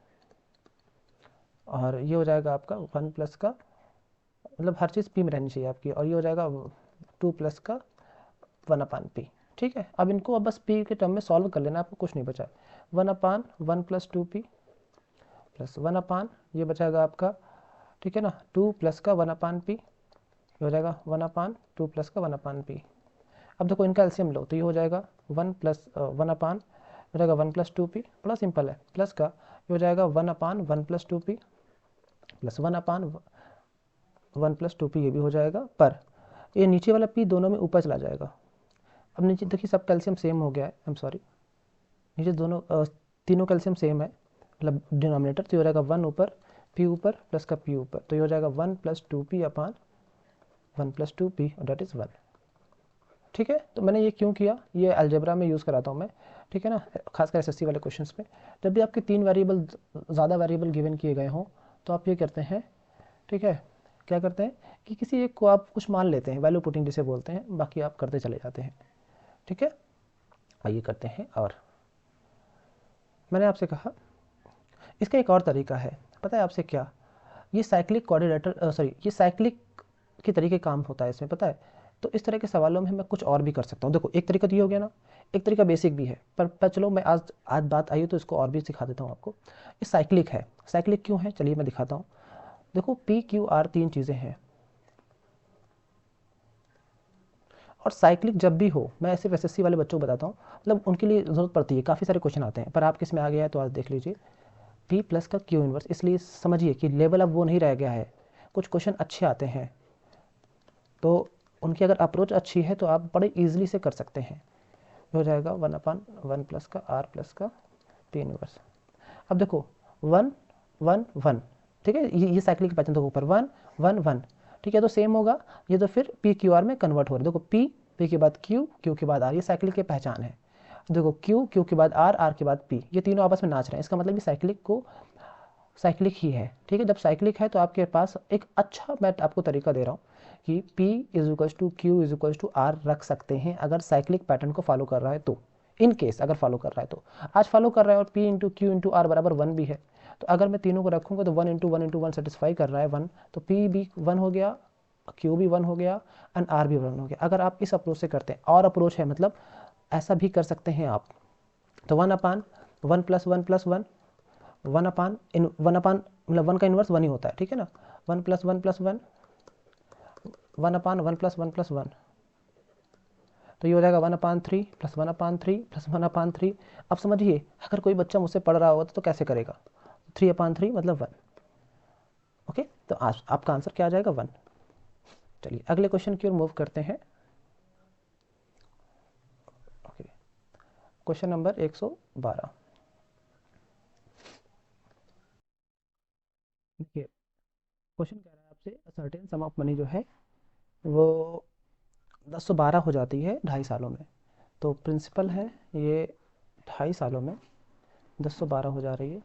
और ये हो जाएगा आपका 1 प्लस का, मतलब हर चीज़ p में रहनी चाहिए आपकी, और ये हो जाएगा 2 प्लस का 1/p। ठीक है, अब इनको अब बस p के टर्म में सॉल्व कर लेना, आपको कुछ नहीं बचा। 1/1 प्लस 2p प्लस 1/, ये बचाएगा आपका, ठीक है ना, 2 प्लस का 1/p, ये हो जाएगा 1/2 प्लस का 1/p। अब देखो इनका एलसीएम लो, तो ये हो जाएगा 1 प्लस 1/, हो जाएगा 1 प्लस 2p, बड़ा सिंपल है, प्लस का ये हो जाएगा 1/1 plus 2p plus 1/1 plus 2p, ये भी हो जाएगा, पर ये नीचे वाला p दोनों में ऊपर चला जाएगा। अब नीचे देखिए सब कैल्शियम सेम हो गया है, आई एम सॉरी, नीचे दोनों तीनों कैल्शियम सेम है, मतलब डिनोमिनेटर, तो हो जाएगा 1 ऊपर p ऊपर प्लस का p ऊपर, तो ये हो जाएगा 1 प्लस 2p अपान 1 प्लस 2p, और डेट इज़ 1। ठीक है, तो मैंने ये क्यों किया, ये अलजेब्रा में यूज़ कराता हूँ मैं, ठीक है ना, खासकर एसएससी वाले क्वेश्चंस में। जब भी आपके 3 वेरिएबल, ज़्यादा वेरिएबल गिवन किए गए हों, तो आप ये करते हैं, ठीक है, क्या करते हैं कि किसी एक को आप कुछ मान लेते हैं, वैल्यू पुटिंग जिसे बोलते हैं, बाकी आप करते चले जाते हैं। ठीक है, आइए करते हैं। और मैंने आपसे कहा इसका एक और तरीका है, पता है आपसे क्या, ये साइक्लिक कोऑर्डिनेटर ये साइक्लिक के तरीके काम होता है इसमें, पता है। तो इस तरह के सवालों में मैं कुछ और भी कर सकता हूँ। देखो एक तरीका तो ये हो गया ना, एक तरीका बेसिक भी है, पर चलो मैं आज आज बात आई तो इसको और भी सिखा देता हूँ आपको। ये साइक्लिक है। साइक्लिक क्यों है, चलिए मैं दिखाता हूँ। देखो पी क्यू आर तीन चीज़ें हैं, और साइक्लिक जब भी हो, मैं सिर्फ एसएससी वाले बच्चों को बताता हूँ, मतलब उनके लिए ज़रूरत पड़ती है, काफ़ी सारे क्वेश्चन आते हैं, पर आप किस में आ गया है तो आज देख लीजिए। पी प्लस का क्यू इन्वर्स, इसलिए समझिए कि लेवल अब वो नहीं रह गया है, कुछ क्वेश्चन अच्छे आते हैं, तो उनकी अगर अप्रोच अच्छी है तो आप बड़े ईजिली से कर सकते हैं। हो जाएगा 1/1 प्लस का आर प्लस का पी इनवर्स। अब देखो 1 1 1, ठीक है, ये साइकिल की पैटर्न, देखो ऊपर 1 1 1, ठीक है, तो सेम होगा ये, तो फिर पी क्यू आर में कन्वर्ट हो रहा है। देखो पी, पी के बाद क्यू, क्यू के बाद आर, ये साइकिल की पहचान है। देखो क्यू, क्यू के बाद आर, आर के बाद पी, ये तीनों आपस में नाच रहे हैं, इसका मतलब ये साइक्लिक को साइक्लिक ही है। ठीक है, जब साइक्लिक है तो आपके पास एक अच्छा, मैं आपको तरीका दे रहा हूँ कि P is equals to Q is equals to R रख सकते हैं, अगर साइक्लिक पैटर्न को फॉलो कर रहा है तो। इन केस अगर फॉलो कर रहा है तो, आज फॉलो कर रहा है और P into Q into R बराबर 1 भी है, तो अगर मैं तीनों को रखूँगा तो 1 इंटू 1 इंटू 1 सेटिस्फाई कर रहा है 1, तो P भी 1 हो गया, क्यू भी 1 हो गया, एंड आर भी 1 हो गया। अगर आप इस अप्रोच से करते हैं, और अप्रोच है मतलब ऐसा भी कर सकते हैं आप, तो 1/1 प्लस 1 प्लस 1, 1/1 मतलब 1 का इन्वर्स 1 ही होता है, ठीक है ना, 1 प्लस 1 प्लस 1, 1/1 प्लस 1 प्लस 1, तो ये हो जाएगा 1/3 प्लस 1/3 प्लस 1/3। अब समझिए अगर कोई बच्चा मुझसे पढ़ रहा होगा तो कैसे करेगा, 3/3 मतलब 1। ओके, तो आज आपका आंसर क्या आ जाएगा, 1। चलिए अगले क्वेश्चन की ओर मूव करते हैं। Okay, question number 112। देखिए क्वेश्चन कह रहा है आपसे, सर्टेन सम ऑफ मनी जो है वो 1012 हो जाती है 2.5 सालों में। तो प्रिंसिपल है ये 2.5 सालों में 1012 हो जा रही है,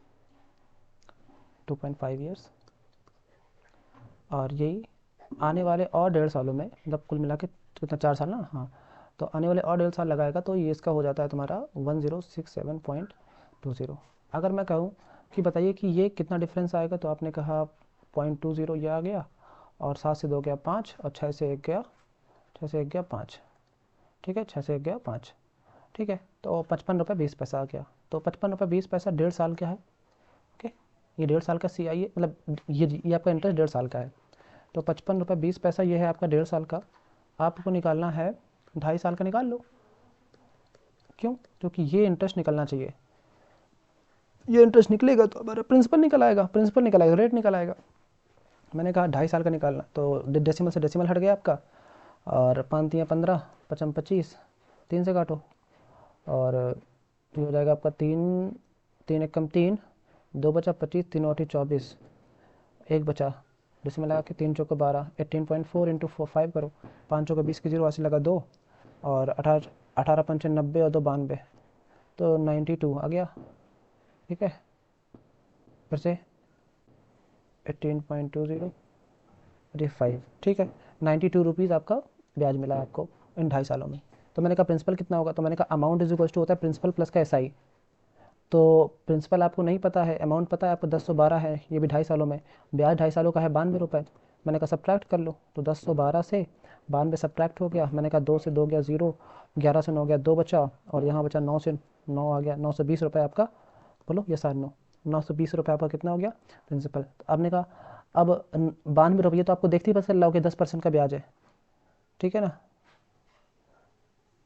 2.5 ईयर्स, और यही आने वाले और 1.5 सालों में, मतलब कुल मिला के कितना, 4 साल ना, हाँ, तो आने वाले और 1.5 साल लगाएगा तो ये इसका हो जाता है तुम्हारा 1067.20। अगर मैं कहूँ कि बताइए कि ये कितना डिफरेंस आएगा, तो आपने कहा 0.20 ये आ गया, और 7 से 2 गया 5, और 6 से 1 गया, 6 से 1 गया 5, ठीक है, 6 से 1 गया 5, ठीक है, तो 55 रुपये 20 पैसा आ गया। तो 55 रुपये 20 पैसा 1.5 साल का है। ओके, ये 1.5 साल का CI है, मतलब ये आपका इंटरेस्ट 1.5 साल का है, तो 55 रुपये 20 पैसा ये है आपका 1.5 साल का। आपको निकालना है 2.5 साल का, निकाल लो। क्यों, क्योंकि ये इंटरेस्ट निकलना चाहिए, ये इंटरेस्ट निकलेगा तो हमारा प्रिंसिपल निकल आएगा, प्रिंसिपल निकल आएगा, रेट निकल आएगा। मैंने कहा 2.5 साल का निकालना, तो डेसिमल से डेसिमल हट गया आपका, और 5 तियाँ 15, 55 25, 3 से काटो, और ये हो जाएगा आपका 3, 3 एक कम 3, 2 बचा 25, 3 और 24, 1 बचा, डेसिमल लगा के 3 चौके 12, 18.4 इंटू 5 करो, 5 चौके 20 की 0 80 लगा 2, और 18 पंचे 90 और 2 92, तो 92 आ गया, ठीक है, फिर से 18.20 ठीक है, 92 रुपीज़ आपका ब्याज मिला है आपको इन 2.5 सालों में। तो मैंने कहा प्रिंसिपल कितना होगा, तो मैंने कहा अमाउंट इज इक्वल टू होता है प्रिंसिपल प्लस का SI। तो प्रिंसिपल आपको नहीं पता है, अमाउंट पता है आपको 1012 है, ये भी 2.5 सालों में, ब्याज 2.5 सालों का है 92 रुपये। मैंने कहा सब्ट्रैक्ट कर लो, तो 1012 से 92 सब्ट्रैक्ट हो गया, मैंने कहा 2 से 2 गया 0, 11 से 9 गया 2 बचा, और यहाँ बचा 9 से 9 आ गया, 920 रुपये आपका, बोलो ये सारे 920 रुपये आपका कितना हो गया प्रिंसिपल। तो आपने कहा अब 92 रुपये तो आपको देखते ही पता चल रहा हो कि 10% का ब्याज है, ठीक है ना,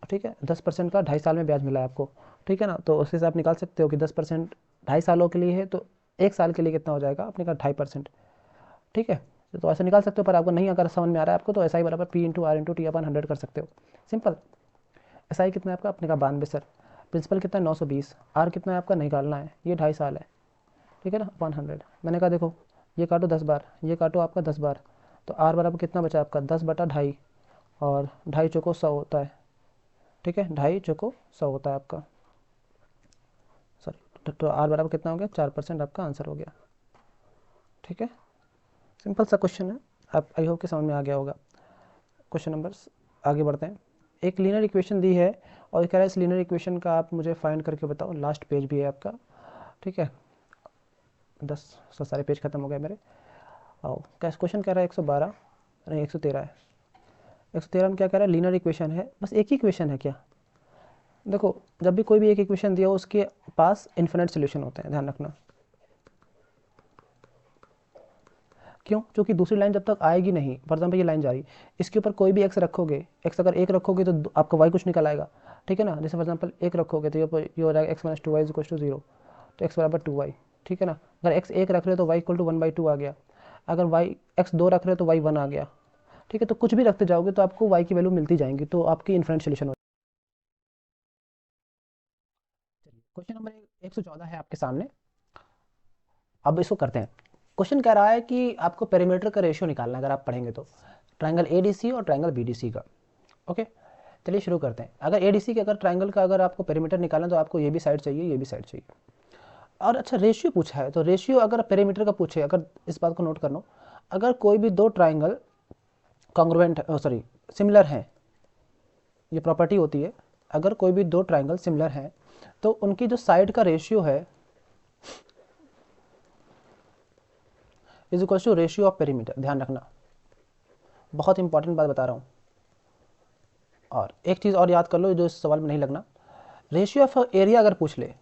ठीक है, 10% का 2.5 साल में ब्याज मिला है आपको, ठीक है ना, तो उससे से आप निकाल सकते हो कि 10% 2.5 सालों के लिए है, तो 1 साल के लिए कितना हो जाएगा, आपने कहा 2.5%, ठीक है, तो ऐसे निकाल सकते हो, पर आपको नहीं अगर समझ में आ रहा है आपको, तो SI बराबर P into are into T/100 कर सकते हो, सिंपल। SI कितना है आपका, आपने कहा 92 सर, प्रिंसिपल कितना है 920, आर कितना है आपका निकालना है, ये 2.5 साल है, ठीक है ना, 100। मैंने कहा देखो ये काटो 10 बार, ये काटो आपका 10 बार, तो आर बराबर कितना बचा आपका 10/2.5, और 2.5 चौको 100 होता है, ठीक है, 2.5 चौको 100 होता है आपका, सॉरी, तो आर बराबर कितना हो गया 4% आपका आंसर हो गया, ठीक है, सिंपल सा क्वेश्चन है, आप आई होप कि समझ में आ गया होगा। क्वेश्चन नंबर आगे बढ़ते हैं। एक लीनियर इक्वेशन दी है और कह रहा है इस लीनियर इक्वेशन का आप मुझे फाइंड करके बताओ। लास्ट पेज भी है आपका, ठीक है, 10 सारे पेज खत्म हो गए मेरे। आओ, कैसे क्वेश्चन कह रहा है 112 नहीं 113 है। 113 में क्या कह रहा है, लीनियर इक्वेशन है, बस एक ही इक्वेशन है क्या। देखो जब भी कोई भी एक इक्वेशन दिया हो उसके पास इन्फिनिट सोल्यूशन होते हैं, ध्यान रखना। क्यों, क्योंकि दूसरी लाइन जब तक आएगी नहीं, फॉर एग्जाम्पल ये लाइन जा रही, इसके ऊपर कोई भी एक्स रखोगे, एक्स अगर एक रखोगे तो आपका वाई कुछ निकल आएगा, ठीक है ना। जैसे फॉर एग्जाम्पल एक रखोगे तो ये हो जाएगा X minus 2y is equal to 0, तो एक्स बराबर 2y, ठीक है ना। अगर एक्स एक रख रहे हो तो वाई इक्वल टू 1/2 आ गया। अगर वाई एक्स 2 रख रहे हो तो वाई 1 आ गया, ठीक है। तो कुछ भी रखते जाओगे तो आपको वाई की वैल्यू मिलती जाएंगी, तो आपकी इन्फिनिट सोल्यूशन हो। चलिए क्वेश्चन नंबर 114 है आपके सामने। अब इसको करते हैं। क्वेश्चन कह रहा है कि आपको पेरीमीटर का रेशियो निकालना है, अगर आप पढ़ेंगे तो ट्रायंगल एडीसी और ट्रायंगल बीडीसी का। ओके, चलिए शुरू करते हैं। अगर एडीसी के अगर ट्रायंगल का अगर आपको पेरीमीटर निकालना तो आपको ये भी साइड चाहिए, ये भी साइड चाहिए। और अच्छा रेशियो पूछा है, तो रेशियो अगर पेरीमीटर का पूछे, अगर इस बात को नोट करना, अगर कोई भी दो ट्रायंगल कॉन्ग्रुएंट सॉरी सिमिलर हैं, ये प्रॉपर्टी होती है, अगर कोई भी दो ट्रायंगल सिमिलर हैं तो उनकी जो साइड का रेशियो है is equal to ratio of perimeter. ध्यान रखना, बहुत इंपॉर्टेंट बात बता रहा हूँ। और एक चीज़ और याद कर लो जो इस सवाल में नहीं लगना, रेशियो ऑफ एरिया अगर पूछ ले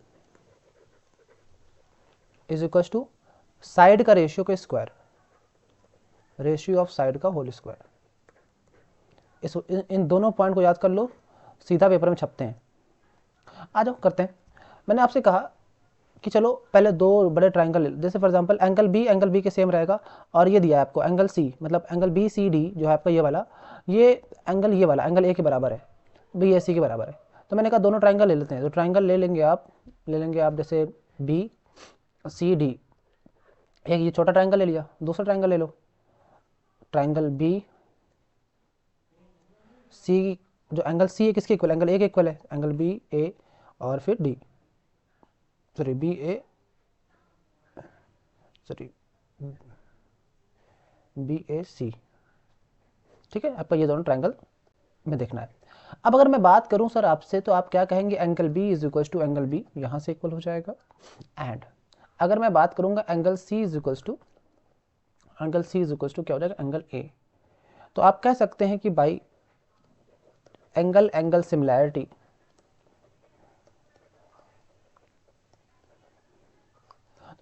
इज इक्वल टू साइड का रेशियो का स्क्वायर, रेशियो ऑफ साइड का होल स्क्वायर। इन दोनों पॉइंट को याद कर लो, सीधा पेपर में छपते हैं। आ जाओ करते हैं। मैंने आपसे कहा कि चलो पहले दो बड़े ट्राइंगल, जैसे फॉर एग्जांपल एंगल बी के सेम रहेगा, और ये दिया है आपको एंगल सी, मतलब एंगल बी सी डी जो है आपका ये वाला, ये वाला एंगल ए के बराबर है, बी ए सी के बराबर है। तो मैंने कहा दोनों ट्राइंगल ले लेते हैं। तो ट्राइंगल ले लेंगे आप जैसे बी सी डी, एक ये छोटा ट्राइंगल ले लिया, दूसरा ट्राइंगल ले लो ट्राइंगल बी सी, जो एंगल सी है किसके इक्वल, एंगल ए के इक्वल है, एंगल बी ए और फिर डी, सॉरी बी ए सॉरी बी ए सी, ठीक है। आपका ये दोनों ट्राइंगल में देखना है। अब अगर मैं बात करूं सर आपसे, तो आप क्या कहेंगे, angle B is equal to angle B, यहां से इक्वल हो जाएगा। एंड अगर मैं बात करूंगा angle C is equal to क्या हो जाएगा, एंगल ए। तो आप कह सकते हैं कि बाई एंगल सिमिलैरिटी,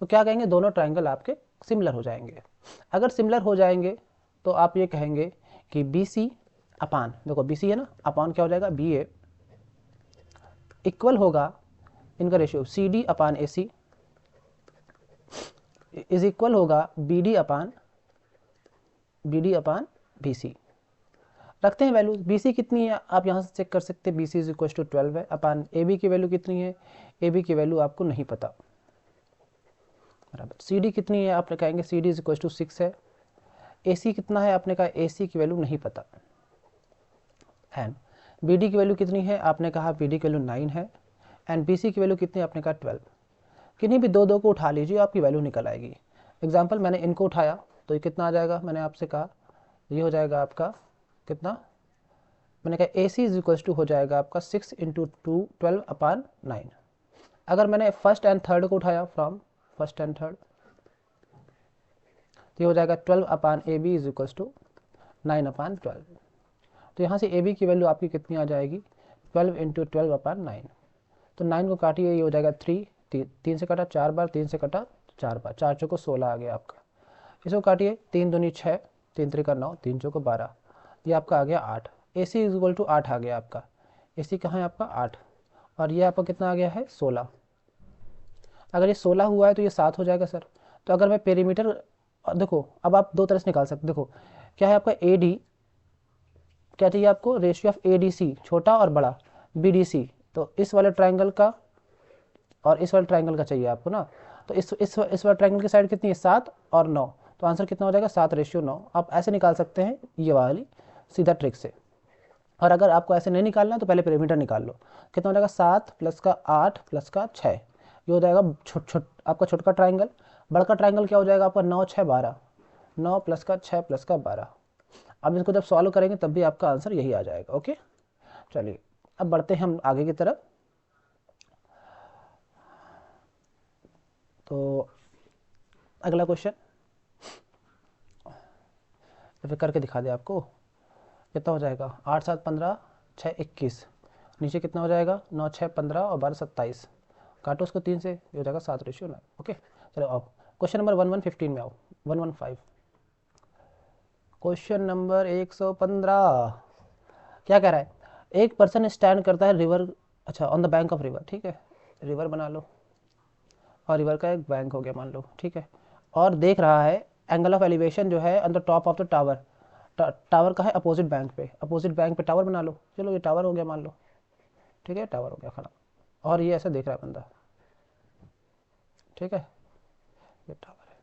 तो क्या कहेंगे, दोनों ट्राइंगल आपके सिमिलर हो जाएंगे। अगर सिमिलर हो जाएंगे तो आप ये कहेंगे कि बी सी अपान, देखो बी सी है ना, अपान क्या हो जाएगा, बी ए इक्वल होगा इनका ratio C D upon A C is equal होगा B D upon B C. रखते हैं वैल्यू, बी सी कितनी है आप यहाँ से चेक कर सकते हैं, B C is equal to 12 है, अपान ए बी की वैल्यू कितनी है, ए बी की वैल्यू आपको नहीं पता, बराबर। सी डी कितनी है आपने कहेंगे, C D is equal to 6 है। ए सी कितना है आपने कहा, ए सी की वैल्यू नहीं पता। एंड बी डी की वैल्यू कितनी है आपने कहा, बी डी की वैल्यू 9 है। एंड बी सी की वैल्यू कितनी है आपने कहा 12। किन्हीं भी दो को उठा लीजिए, आपकी वैल्यू निकल आएगी। एग्जाम्पल मैंने इनको उठाया तो ये कितना आ जाएगा, मैंने आपसे कहा ये हो जाएगा आपका कितना, मैंने कहा ए सी इज इक्वल टू हो जाएगा आपका 6 इंटू 2 12 अपान 9। अगर मैंने फर्स्ट एंड थर्ड को उठाया फ्रॉम फर्स्ट एंड थर्ड, तो ये हो जाएगा 12 upon A B is equal to 9 upon 12। तो यहाँ से ए बी की वैल्यू आपकी कितनी आ जाएगी, 12 इंटू 12 अपान 9। तो 9 को काटिए, ये हो जाएगा 3, 3 से कटा 4 बार, 3 से कटा 4 बार, 4 चौको 16 आ गया आपका। इसको काटिए, 3 दूनी 6, 3 त्रिका 9, 3 चौको 12, ये आपका आ गया 8। ए सी इज इक्वल टू 8 आ गया आपका। ए सी कहाँ है आपका 8, और ये आपका कितना आ गया है 16। अगर ये 16 हुआ है तो ये 7 हो जाएगा सर। तो अगर मैं पेरीमीटर, देखो अब आप दो तरह से निकाल सकते, देखो क्या है आपका ए डी, क्या चाहिए आपको, ratio of A D C, छोटा और बड़ा, बी डी सी, तो इस वाले ट्राइंगल का और इस वाले ट्राइंगल का चाहिए आपको ना। तो इस वाले ट्राइंगल की साइड कितनी है 7 और 9, तो आंसर कितना हो जाएगा 7:9। आप ऐसे निकाल सकते हैं ये वाली सीधा ट्रिक से। और अगर आपको ऐसे नहीं निकालना है तो पहले पेरीमीटर निकाल लो, कितना हो जाएगा 7 प्लस का 8 प्लस का 6, ये हो जाएगा आपका छोटा ट्राइंगल। बड़का ट्राइंगल क्या हो जाएगा आपका 9 6 12, 9 प्लस का 6 प्लस का 12। अब इसको जब सॉल्व करेंगे तब भी आपका आंसर यही आ जाएगा। ओके चलिए अब बढ़ते हैं हम आगे की तरफ। तो अगला क्वेश्चन फिर करके दिखा दे आपको। कितना हो जाएगा, 8 7 15 6 21, नीचे कितना हो जाएगा 9 6 15 और 12 27, काटो उसको 3 से, ये हो जाएगा 7:9। ओके चलो आओ क्वेश्चन नंबर 1115 में आओ। 115 क्वेश्चन नंबर 115 क्या कह रहा है, एक पर्सन स्टैंड करता है रिवर, अच्छा on the bank of river, ठीक है रिवर बना लो और रिवर का एक बैंक हो गया मान लो, ठीक है, और देख रहा है एंगल ऑफ एलिवेशन जो है on the top of the tower, tower का है अपोजिट बैंक पे, अपोजिट बैंक पे टावर बना लो, चलो ये टावर हो गया मान लो, ठीक है टावर हो गया खड़ा, और ये ऐसे देख रहा है बंदा, ठीक है ये टावर है,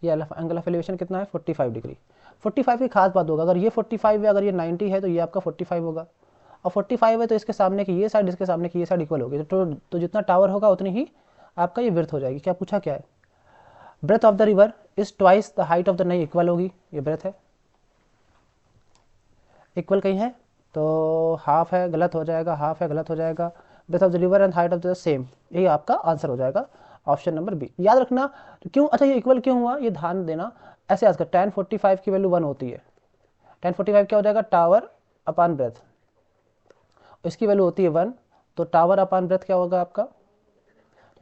ये एंगल ऑफ एलिवेशन कितना है 45 डिग्री। 45 की खास बात होगा, अगर ये 45 है, अगर ये 90 है तो ये आपका 45 होगा, और 45 है तो इसके सामने की ये साइड इसके सामने की ये साइड इक्वल होगी, तो जितना टावर होगा उतनी ही आपका ये विड्थ हो जाएगी। क्या पूछा क्या है, breadth of the river is twice the height of the, नहीं इक्वल होगी, ये ब्रेथ है, इक्वल कहीं है तो हाफ है, गलत हो जाएगा, हाफ है गलत हो जाएगा, breadth of the river and height of the same, यही आपका आंसर हो जाएगा ऑप्शन नंबर बी। याद रखना क्यों, अच्छा ये इक्वल क्यों हुआ ये ध्यान देना, ऐसे याद कर, tan 45 की वैल्यू 1 होती है, tan 45 क्या हो जाएगा टावर अपान ब्रेथ, इसकी वैल्यू होती है 1, तो टावर अपान ब्रेथ क्या होगा आपका,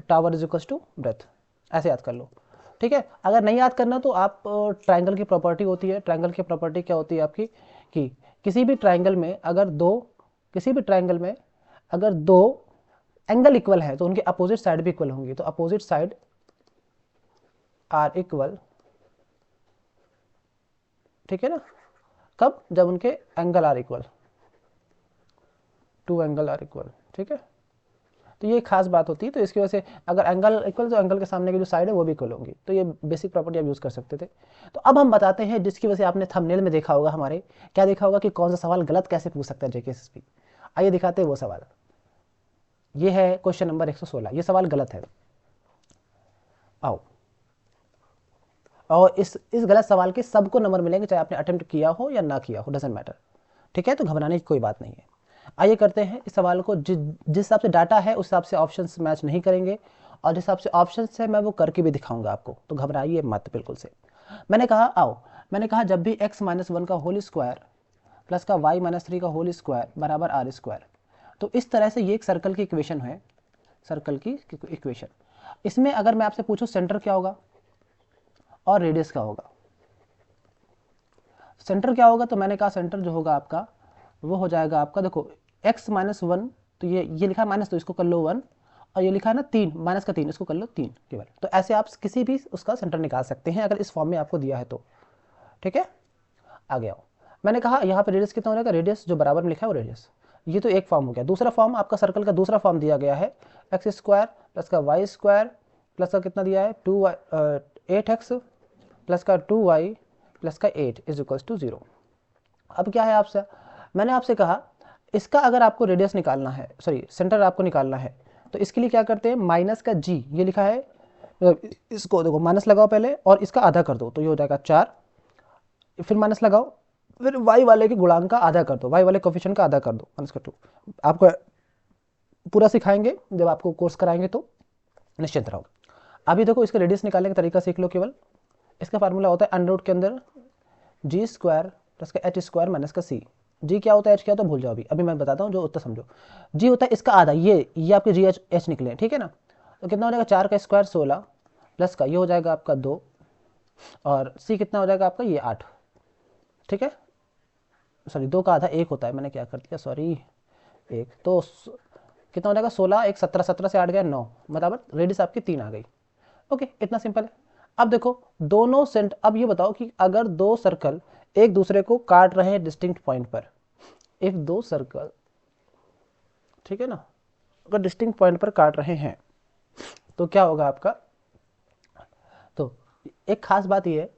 tower is equal to breadth, ऐसे याद कर लो, ठीक है। अगर नहीं याद करना तो आप ट्राइंगल की प्रॉपर्टी होती है, ट्राइंगल की प्रॉपर्टी क्या होती है आपकी कि किसी भी ट्राइंगल में अगर दो एंगल इक्वल है तो उनके अपोजिट साइड भी इक्वल होंगी, तो अपोजिट साइड आर इक्वल, ठीक है ना, कब, जब उनके angle are equal, to angle are equal, ठीक है, तो ये खास बात होती है, तो इसकी वजह से अगर एंगल इक्वल तो एंगल के सामने की जो साइड है वो भी इक्वल होंगी, तो ये बेसिक प्रॉपर्टी आप यूज़ कर सकते थे। तो अब हम बताते हैं जिसकी वजह से आपने थंबनेल में देखा होगा, हमारे क्या देखा होगा कि कौन सा सवाल गलत कैसे पूछ सकता है जेकेएसएसपी, आइए दिखाते हैं वो सवाल। ये है क्वेश्चन नंबर 116, ये सवाल गलत है, आओ, और इस गलत सवाल के सबको नंबर मिलेंगे, चाहे आपने अटेम्प्ट किया हो या ना किया हो, डजेंट मैटर, ठीक है, तो घबराने की कोई बात नहीं है। आइए करते हैं इस सवाल को, जिस हिसाब से डाटा है उस हिसाब से ऑप्शंस मैच नहीं करेंगे, और जिस हिसाब से ऑप्शंस है मैं वो करके भी दिखाऊंगा आपको, तो घबराइए मत बिल्कुल से। मैंने कहा जब भी x - 1 का होल स्क्वायर प्लस का y - 3 का होल स्क्वायर बराबर r स्क्वायर, तो इस तरह से ये एक सर्कल की इक्वेशन है, सर्कल की इक्वेशन, इसमें अगर मैं आपसे पूछूं सेंटर क्या होगा और रेडियस क्या होगा, सेंटर क्या होगा, तो मैंने कहा सेंटर जो होगा आपका वो हो जाएगा आपका, देखो x - 1, तो ये लिखा है माइनस, तो इसको कर लो 1, और ये लिखा है ना 3 माइनस का 3, इसको कर लो 3 केवल, तो ऐसे आप किसी भी उसका सेंटर निकाल सकते हैं अगर इस फॉर्म में आपको दिया है तो, ठीक है। आगे आओ, मैंने कहा यहाँ पे रेडियस कितना हो जाएगा, रेडियस जो बराबर में लिखा है वो रेडियस, ये तो एक फॉर्म हो गया। दूसरा फॉर्म आपका सर्कल का दूसरा फॉर्म दिया गया है, एक्स स्क्वायर प्लस का वाई स्क्वायर प्लस का कितना दिया है 8x प्लस का 2y प्लस का 8 इज इक्वल्स टू 0। अब क्या है आपसे, मैंने आपसे कहा इसका अगर आपको रेडियस निकालना है, सॉरी सेंटर आपको निकालना है, तो इसके लिए क्या करते हैं, माइनस का g, ये लिखा है, इसको देखो माइनस लगाओ पहले और इसका आधा कर दो, तो ये हो जाएगा 4, फिर माइनस लगाओ, फिर y वाले के गुणांक का आधा कर दो, y वाले कोफिशिएंट का आधा कर दो, माइनस का 2। आपको पूरा सिखाएंगे जब आपको कोर्स कराएंगे, तो निश्चिंत रहो। अभी देखो इसका रेडियस निकालने का तरीका सीख लो केवल, इसका फार्मूला होता है अंडर रूट के अंदर जी स्क्वायर प्लस का एच स्क्वायर माइनस का सी, जी क्या होता है एच क्या होता है भूल जाओ, अभी मैं बताता हूँ जो उत्तर समझो। जी होता है इसका आधा, ये आपके जी एच निकले, ठीक है ना, तो कितना हो जाएगा 4 का स्क्वायर 16 प्लस का ये हो जाएगा आपका 2, और सी कितना हो जाएगा आपका ये 8, ठीक है, सॉरी 2 का आधा 1 होता है, मैंने क्या कर दिया सॉरी 1, तो कितना हो जाएगा 16 1 17, 17 से 8 गया 9, मतलब रेडियस आपकी 3 आ गई। ओके इतना सिंपल है। अब देखो दोनों अब ये बताओ कि अगर दो सर्कल एक दूसरे को काट रहे हैं डिस्टिंक्ट पॉइंट पर, इफ दो सर्कल, ठीक है ना, अगर डिस्टिंक्ट पॉइंट पर काट रहे हैं तो क्या होगा आपका, तो एक खास बात ये है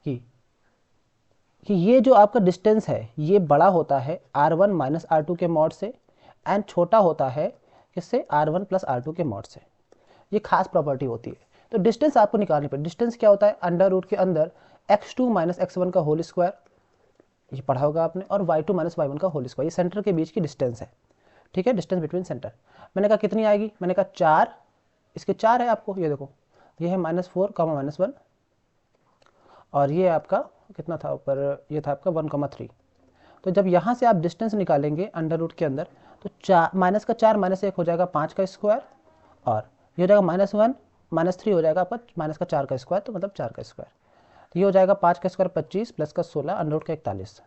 कि ये जो आपका डिस्टेंस है ये बड़ा होता है r1 माइनस r2 के मॉड से, एंड छोटा होता है किससे, r1 प्लस r2 के मॉड से, ये खास प्रॉपर्टी होती है। तो डिस्टेंस आपको निकालनी पड़े, डिस्टेंस क्या होता है अंडर रूट के अंदर x2 माइनस x1 का होल स्क्वायर ये पढ़ा होगा आपने, और y2 माइनस वाई वन का होल स्क्वायर, ये सेंटर के बीच की डिस्टेंस है, ठीक है, डिस्टेंस बिटवीन सेंटर। मैंने कहा कितनी आएगी, मैंने कहा 4, इसके 4 है आपको, ये देखो ये है -4 -1, और ये आपका कितना था ऊपर, ये था आपका 1 3। तो जब यहाँ से आप डिस्टेंस निकालेंगे अंडर रूट के अंदर, तो माइनस का 4 -1 हो जाएगा 5 का स्क्वायर, और ये हो जाएगा -1 -3 हो जाएगा आपका माइनस का 4 का स्क्वायर, तो मतलब 4 का स्क्वायर। तो ये हो जाएगा 5 का स्क्वायर 25 प्लस का 16 अंडर रूट का 41।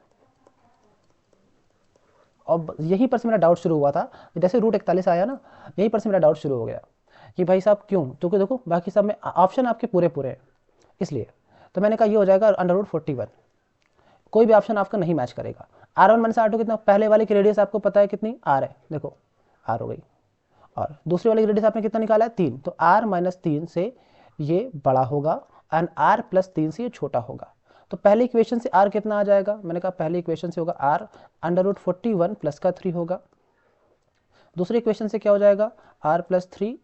और यहीं पर से मेरा डाउट शुरू हुआ था, जैसे रूट 41 आया ना, यहीं पर से मेरा डाउट शुरू हो गया कि भाई साहब क्यों, क्योंकि देखो बाकी सब में ऑप्शन आपके पूरे पूरे हैं, इसलिए तो मैंने कहा ये हो जाएगा अंडर रूट 41। कोई भी ऑप्शन आपका नहीं मैच करेगा। R1 माइनस R2 कितना, पहले वाले की रेडियस आपको पता है कितनी, R है, देखो R हो गई, और दूसरे वाले की रेडियस आपने कितना निकाला है, 3, तो R -3 से ये बड़ा होगा एंड R +3 से ये छोटा होगा। तो पहली इक्वेशन से R कितना आ जाएगा, मैंने कहा पहली इक्वेशन से होगा R अंडर रूट 41 प्लस का 3 होगा। दूसरी इक्वेशन से क्या हो जाएगा, R +3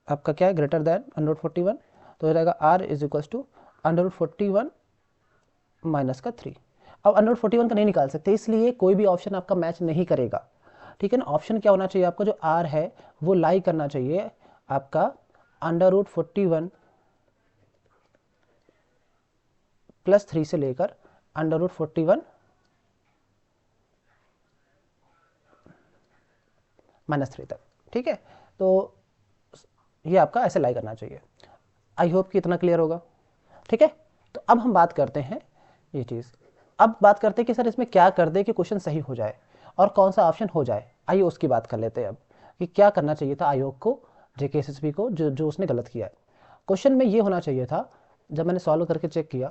आपका क्या है, ग्रेटर दैन अंडर रूट 41, तो हो जाएगा R = अंडर रूट 41 माइनस का 3। अब अंडर रूट 41 का नहीं निकाल सकते, इसलिए कोई भी ऑप्शन आपका मैच नहीं करेगा, ठीक है ना। ऑप्शन क्या होना चाहिए आपका, जो R है वो लाई करना चाहिए आपका अंडर रूट 41 +3 से लेकर अंडर रूट 41 -3 तक, ठीक है। तो ये आपका ऐसे लाई करना चाहिए। आई होप कि इतना क्लियर होगा, ठीक है। तो अब हम बात करते हैं ये चीज़, अब बात करते हैं कि सर इसमें क्या कर दे कि क्वेश्चन सही हो जाए और कौन सा ऑप्शन हो जाए। आइए उसकी बात कर लेते हैं अब कि क्या करना चाहिए था आयोग को, JKSSB को, जो उसने गलत किया है। क्वेश्चन में ये होना चाहिए था, जब मैंने सॉल्व करके चेक किया,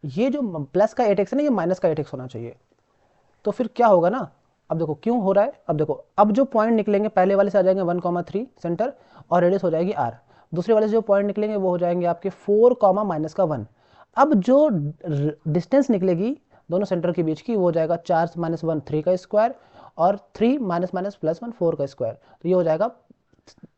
ये जो प्लस का 8x है ना, ये माइनस का 8x होना चाहिए। तो फिर क्या होगा ना, अब देखो क्यों हो रहा है, अब देखो अब जो पॉइंट निकलेंगे पहले वाले से आ जाएंगे 1 3 सेंटर, और रेडियस हो जाएगी R। दूसरे वाले से जो पॉइंट निकलेंगे वो हो जाएंगे आपके 4 -1। अब जो डिस्टेंस निकलेगी दोनों सेंटर के बीच की, वो हो जाएगा 4 -1 3 का स्क्वायर, और 3 +1 4 का स्क्वायर। तो ये हो जाएगा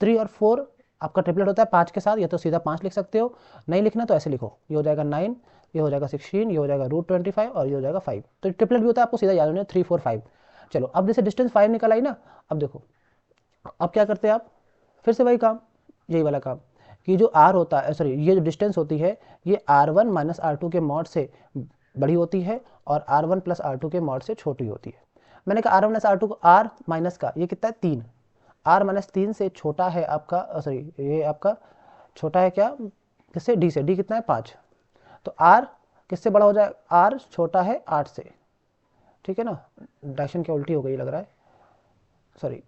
3 और 4 आपका ट्रिपलेट होता है 5 के साथ, या तो सीधा 5 लिख सकते हो, नहीं लिखना तो ऐसे लिखो, ये हो जाएगा 9, ये हो जाएगा 16, ये हो जाएगा √25, और ये हो जाएगा 5। तो ट्रिपलेट भी होता है, आपको सीधा याद होना है 3 4 5। चलो अब जैसे डिस्टेंस 5 निकल आई ना, अब देखो अब क्या करते हैं आप, फिर से वही काम, यही वाला काम कि जो R होता है, सॉरी ये जो डिस्टेंस होती है, ये R1 - R2 के मॉड से बड़ी होती है और R1 + R2 के मॉड से छोटी होती है। मैंने कहा R1 - R2 को, R माइनस का ये कितना है 3, R -3 से छोटा है आपका, सॉरी ये आपका छोटा है क्या, किससे, D से, D कितना है 5। तो R किससे बड़ा हो जाए, R छोटा है 8 से, ठीक है ना। डायरेक्शन क्या उल्टी हो गई लग रहा है, सॉरी,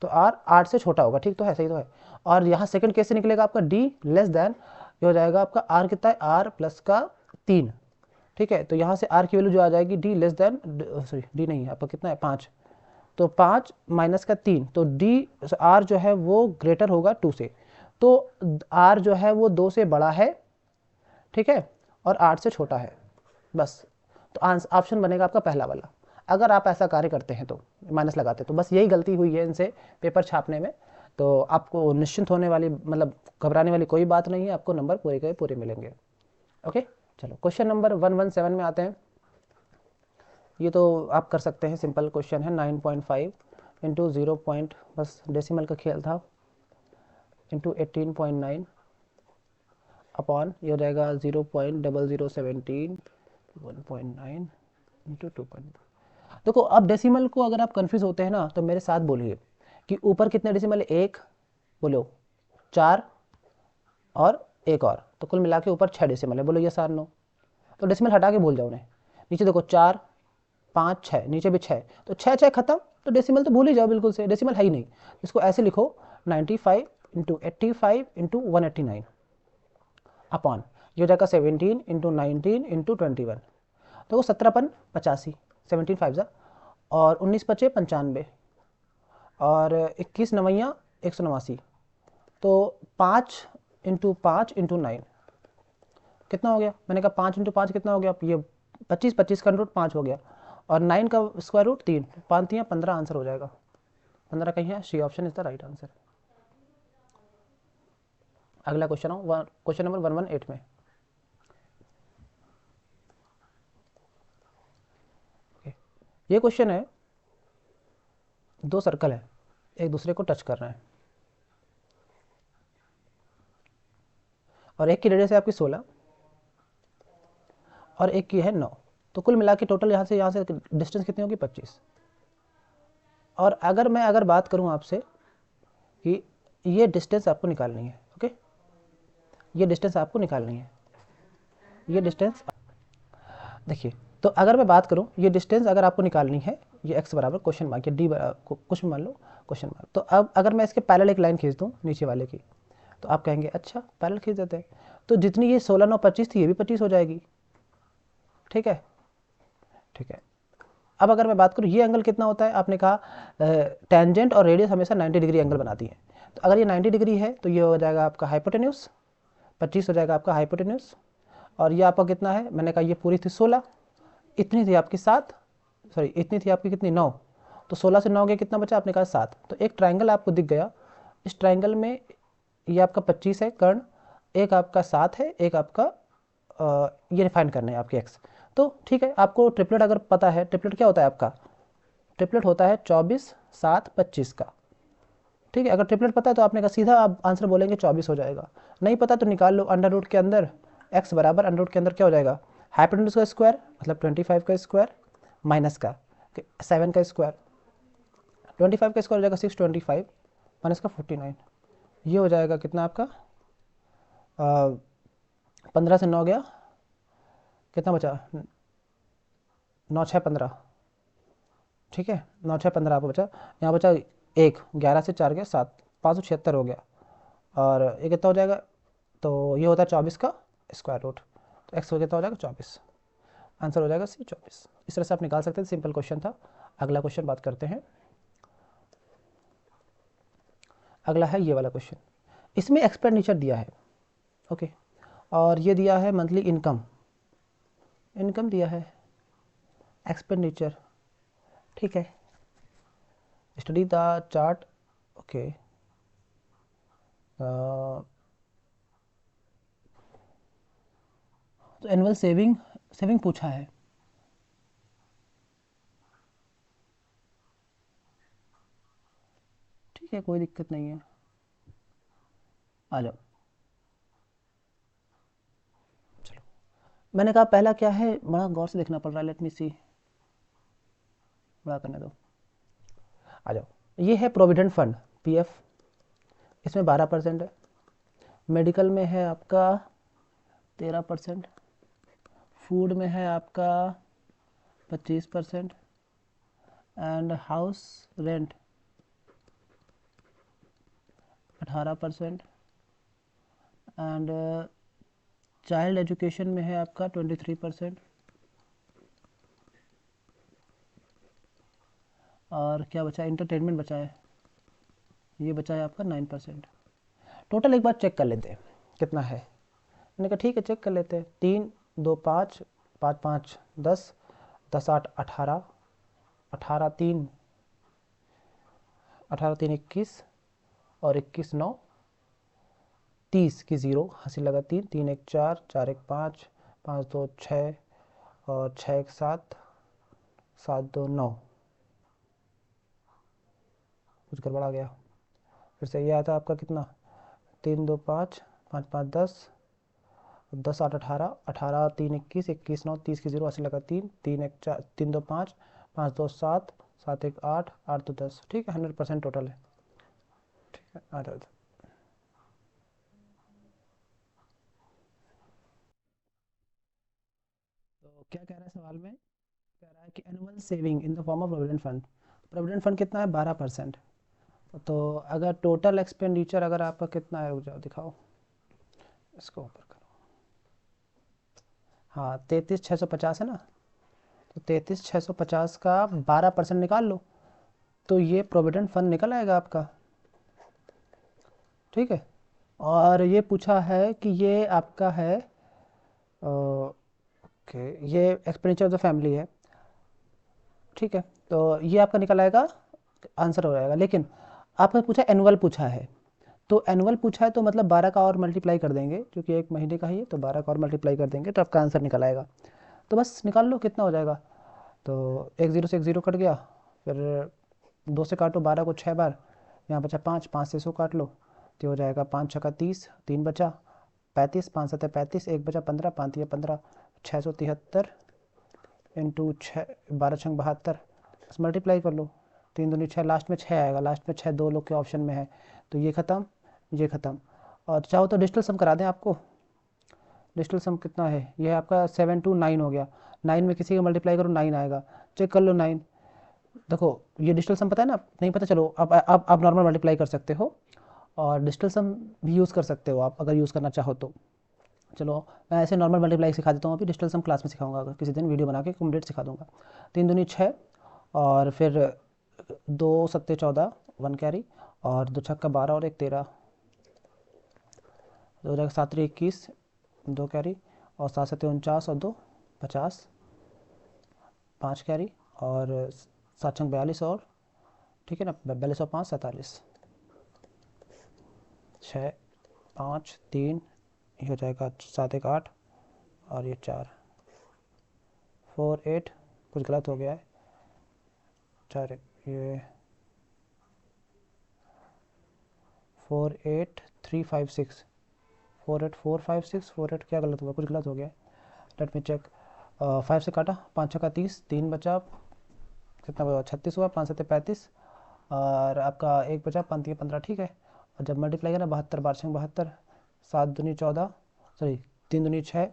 तो R 8 से छोटा होगा, ठीक तो है, सही तो है। और यहाँ सेकंड केस से निकलेगा आपका D लेस देन, ये हो जाएगा आपका R कितना है, R + का 3, ठीक है। तो यहाँ से R की वैल्यू जो आ जाएगी D less than, sorry D नहीं है आपका, कितना है 5, तो 5 - का 3, तो D R जो है वो ग्रेटर होगा 2 से, तो R जो है वो 2 से बड़ा है, ठीक है, और 8 से छोटा है, बस। तो ऑप्शन बनेगा आपका पहला वाला। अगर आप ऐसा कार्य करते हैं तो माइनस लगाते, तो बस यही गलती हुई है इनसे पेपर छापने में। तो आपको निश्चिंत होने वाली, मतलब घबराने वाली कोई बात नहीं है, आपको नंबर पूरे के पूरे मिलेंगे। ओके, चलो क्वेश्चन नंबर 117 में आते हैं। ये तो आप कर सकते हैं, सिंपल क्वेश्चन है, 9.5 × 0. बस डेसिमल का खेल था, × 18.9 अपॉन, ये हो जाएगा 0.0017 1.9 × 2.2। देखो अब डेसिमल को अगर आप कंफ्यूज होते हैं ना, तो मेरे साथ बोलिए कि ऊपर कितने डेसिमल है, 1, बोलो 4 और एक और, तो कुल मिला के ऊपर 6 डेसिमल है, बोलो ये 7 9। तो डेसिमल हटा के भूल जाओ उन्हें, नीचे देखो 4 5 6, नीचे भी 6, तो 6 6 खत्म, तो डेसिमल तो भूल ही जाओ बिल्कुल से, डेसिमल है ही नहीं। इसको ऐसे लिखो 95 × 85 × 189 अपॉन, ये हो जाएगा 17 × 19 × 21। तो 17 × 85, 17 5 और 19 × 5 95, और 21 9 189, तो 5 × 5 × 9 कितना हो गया, मैंने कहा 5 × 5 कितना हो गया, ये 25 25 का रूट 5 हो गया, और 9 का स्क्वायर रूट 3, 5 3 15 आंसर हो जाएगा। 15 कहीं है, C option is the right answer. अगला क्वेश्चन हो क्वेश्चन नंबर 118 में। ये क्वेश्चन है, दो सर्कल है, एक दूसरे को टच कर रहे हैं और एक की रेडियस है आपकी 16 और एक की है 9। तो कुल मिला के टोटल यहाँ से डिस्टेंस कितनी होगी? 25। और अगर बात करूँ आपसे कि ये डिस्टेंस आपको निकालनी है, ओके, ये डिस्टेंस आपको निकालनी है, ये डिस्टेंस देखिए। तो अगर मैं बात करूँ, ये डिस्टेंस अगर आपको निकालनी है, ये x बराबर क्वेश्चन मार्क या डी कुछ भी मान लो क्वेश्चन मार्क, तो अब अगर मैं इसके पैरेलल एक लाइन खींच दूँ नीचे वाले की, तो आप कहेंगे अच्छा पैरेलल खींच देते हैं, तो जितनी ये 16 9 25 थी, ये भी 25 हो जाएगी। ठीक है, ठीक है। अब अगर मैं बात करूँ, ये एंगल कितना होता है? आपने कहा टेंजेंट और रेडियस हमेशा 90 डिग्री एंगल बनाती है। तो अगर ये 90 डिग्री है तो ये हो जाएगा आपका हाइपोटेन्यूज, 25 हो जाएगा आपका हाइपोटेन्यूज। और ये आपका कितना है? मैंने कहा ये पूरी थी 16, इतनी थी आपकी 7, सॉरी इतनी थी आपकी कितनी? 9। तो 16 से 9 गया, कितना बचा? आपने कहा 7। तो एक ट्राइंगल आपको दिख गया, इस ट्राइंगल में ये आपका 25 है कर्ण, एक आपका 7 है, एक आपका ये रिफाइन करना है आपके एक्स। तो ठीक है, आपको ट्रिपलेट अगर पता है, ट्रिपलेट क्या होता है आपका? ट्रिपलेट होता है 24 7 25 का। ठीक है, अगर ट्रिपलेट पता है तो आपने कहा सीधा आप आंसर बोलेंगे 24 हो जाएगा। नहीं पता तो निकाल लो, अंडर रूट के अंदर x बराबर अंडर रूट के अंदर क्या हो जाएगा? हाइपोटेन्यूज का स्क्वायर मतलब 25 का स्क्वायर माइनस का 7 का स्क्वायर, 25 का स्क्वायर हो जाएगा 625 माइनस का 49, ये हो जाएगा कितना आपका? 15 से 9 गया, कितना बचा? 9 6 15। ठीक है, 9 6 15 आपको बचा, यहाँ बचा 1, 11 से 4 गया 7, 576 हो गया। और ये कितना हो जाएगा? तो ये होता है 24 का स्क्वायर रूट, तो एक्स कितना हो जाएगा? 24। आंसर हो जाएगा सी 24। इस तरह से आप निकाल सकते हैं, सिंपल क्वेश्चन था। अगला क्वेश्चन बात करते हैं। अगला है ये वाला क्वेश्चन, इसमें एक्सपेंडिचर दिया है, ओके, और ये दिया है मंथली इनकम, इनकम दिया है, एक्सपेंडिचर, ठीक है, स्टडी द चार्ट, ओके। तो एनुअल सेविंग सेविंग पूछा है, ठीक है, कोई दिक्कत नहीं है, आ जाओ। चलो, मैंने कहा पहला क्या है, बड़ा गौर से देखना पड़ रहा है, लेट मी सी, बड़ा करने दो, आ जाओ। ये है प्रोविडेंट फंड पीएफ, इसमें 12% है, मेडिकल में है आपका 13%, फूड में है आपका 25% and house rent 18% and child education में है आपका 23%, और क्या बचा? इंटरटेनमेंट बचा है, ये बचा है आपका 9%। टोटल एक बार चेक कर लेते हैं कितना है। मैंने कहा ठीक है चेक कर लेते हैं। 3 2 5 5 5 10 10 8 18 18 3 18 3 21 और 21 9 30 की 0, हंसी लगा 3 3 1 4 4 1 5 5 2 6 और 6 1 7 7 2 9, कुछ गड़बड़ा गया, फिर से ये आया था आपका कितना? 3 2 5 5 5 10 10 8 18 18 3 21 21 9 30 की 0, हंसी लगा 3 3 1 4 3 2 5 5 2 7 7 1 8 8 2 10, ठीक है, 100% टोटल है, ठीक है, आ जाओ। तो क्या कह रहा है सवाल में? कह रहा है कि annual saving in the form of provident fund, provident fund कितना है? 12%। तो अगर टोटल एक्सपेंडिचर अगर आपका कितना है, रुक जाओ दिखाओ, इसको ऊपर करो, हाँ 33,650 है ना, तो 33,650 का 12% निकाल लो, तो ये प्रोविडेंट फंड निकल आएगा आपका, ठीक है। और ये पूछा है कि ये आपका है, ओके, ये एक्सपेंडिचर ऑफ द फैमिली है, ठीक है, तो ये आपका निकल आएगा, आंसर हो जाएगा। लेकिन आपने पूछा एनुअल पूछा है, तो एनुअल पूछा है तो मतलब 12 का और मल्टीप्लाई कर देंगे, क्योंकि एक महीने का ही है, तो 12 का और मल्टीप्लाई कर देंगे तो आपका आंसर निकल आएगा। तो बस निकाल लो कितना हो जाएगा। तो एक ज़ीरो से एक ज़ीरो कट गया, फिर 2 से काटो 12 को 6 बार, यहाँ बचा 5, 5 से 100 काट लो तो हो जाएगा 5 छक्का 30, 3 बचा 35, 5 सत्तर 35, 1 बचा 15, 5 या 15, 673 इंटू 6, 12 छंग 72, बस मल्टीप्लाई कर लो। 3 दूनी 6, लास्ट में 6 आएगा, लास्ट में 6 2 लोग के ऑप्शन में है, तो ये ख़त्म, ये ख़त्म। और चाहो तो डिजिटल सम करा दें आपको। डिजिटल सम कितना है, ये है आपका 7 to 9 हो गया। 9 में किसी का मल्टीप्लाई करो 9 आएगा, चेक कर लो 9। देखो ये डिजिटल सम पता है ना, नहीं पता, चलो अब आप नॉर्मल मल्टीप्लाई कर सकते हो, और डिजिटल सम भी यूज़ कर सकते हो आप अगर यूज़ करना चाहो तो। चलो मैं ऐसे नॉर्मल मल्टीप्लाई सिखा देता हूँ, अभी डिजिटल सम क्लास में सिखाऊंगा, अगर किसी दिन वीडियो बना के कंप्लीट सिखा दूंगा। 3 दूनी 6, और फिर 2 सत्ते 14, 1 कैरी, और 2 छक्का 12 और 1 13, 2 जगह 7 21, 2 कैरी, और 7 सत्ते 49 और 2 50, 5 कैरी, और 7 छंग 42, और ठीक है ना, 42 और 5 47, 6 5 3, ये हो जाएगा 7 1 8, और ये 4 4 8, कुछ गलत हो गया है, 4 ये 4 8 3 5 6, 4 8 4 5 6, 4 8 क्या गलत हुआ, कुछ गलत हो गया है, लेट मी चेक। 5 से काटा, 5 छक्का 30, 3 बचा, कितना हुआ 36 हुआ, 5 सत्ते 35, और आपका 1 बचा, 5 या 15, ठीक है। और जब मल्टीप्लाई करें 72, 12 छंग 72, 7 दूनी 14, सॉरी 3 दूनी 6,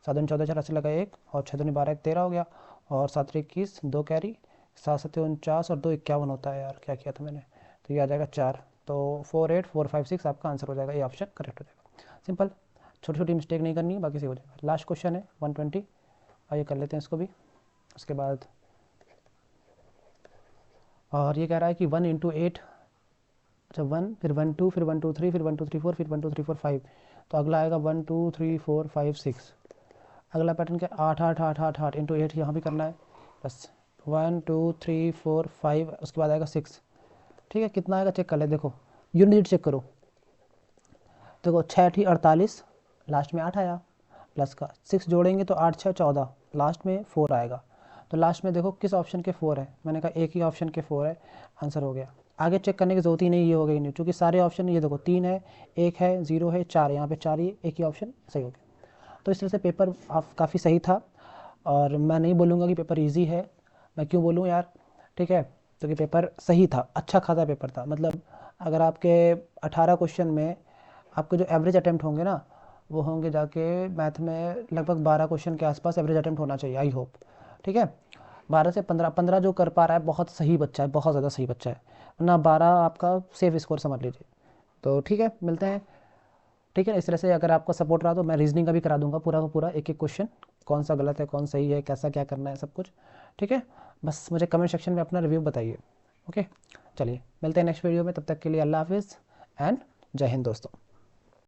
7 दूनी 14, 84 लगा 1, और 6 दूनी 12, 1 13 हो गया, और 7 21, 2 कैरी, 7 सत्ते 49 और 2 51 होता है यार, क्या किया था मैंने, तो ये आ जाएगा 4। तो 4 8 4 5 6 आपका आंसर हो जाएगा, ये ऑप्शन करेक्ट हो जाएगा। सिंपल, छोटी छोटी मिस्टेक नहीं करनी है, बाकी से हो जाएगा। लास्ट क्वेश्चन है 120, आइए कर लेते हैं इसको भी, उसके बाद। और ये कह रहा है कि 1 इंटू 8, अच्छा 1, फिर 1 2, फिर 1 2 3, फिर 1 2 3 4, फिर 1 2 3 4 5, तो अगला आएगा 1 2 3 4 5 6। अगला पैटर्न क्या, 8 8 8 8 8 इंटू 8 यहाँ भी करना है, बस 1 2 3 4 5, उसके बाद आएगा 6, ठीक है। कितना आएगा चेक कर ले, देखो यूनिट डिजिट चेक करो, देखो 6 8 48, लास्ट में 8 आया, प्लस का 6 जोड़ेंगे तो 8 6 14, लास्ट में 4 आएगा, तो लास्ट में देखो किस ऑप्शन के 4 है, मैंने कहा एक ही ऑप्शन के 4 है, आंसर हो गया। आगे चेक करने की ज़रूरत ही नहीं, ये हो गई नहीं, क्योंकि सारे ऑप्शन, ये देखो 3 है, 1 है, 0 है, 4 है, यहाँ पे 4 ही, एक ही ऑप्शन सही हो गया। तो इस तरह से पेपर काफ़ी सही था, और मैं नहीं बोलूँगा कि पेपर ईजी है, मैं क्यों बोलूँ यार, ठीक है, क्योंकि पेपर सही था, अच्छा खासा पेपर था। मतलब अगर आपके 18 क्वेश्चन में आपके जो एवरेज अटैम्प्ट होंगे ना, वो होंगे जाके मैथ में लगभग 12 क्वेश्चन के आसपास एवरेज अटैम्प्ट होना चाहिए, आई होप, ठीक है। 12 से 15, 15 जो कर पा रहा है बहुत सही बच्चा है, बहुत ज़्यादा सही बच्चा है, वरना 12 आपका सेफ स्कोर समझ लीजिए। तो ठीक है, मिलते हैं, ठीक है। इस तरह से अगर आपका सपोर्ट रहा तो मैं रीजनिंग का भी करा दूंगा पूरा का पूरा, एक एक क्वेश्चन, कौन सा गलत है कौन सही है, कैसा क्या करना है, सब कुछ, ठीक है। बस मुझे कमेंट सेक्शन में अपना रिव्यू बताइए, ओके। चलिए मिलते हैं नेक्स्ट वीडियो में, तब तक के लिए अल्लाह हाफिज़ एंड जय हिंद दोस्तों।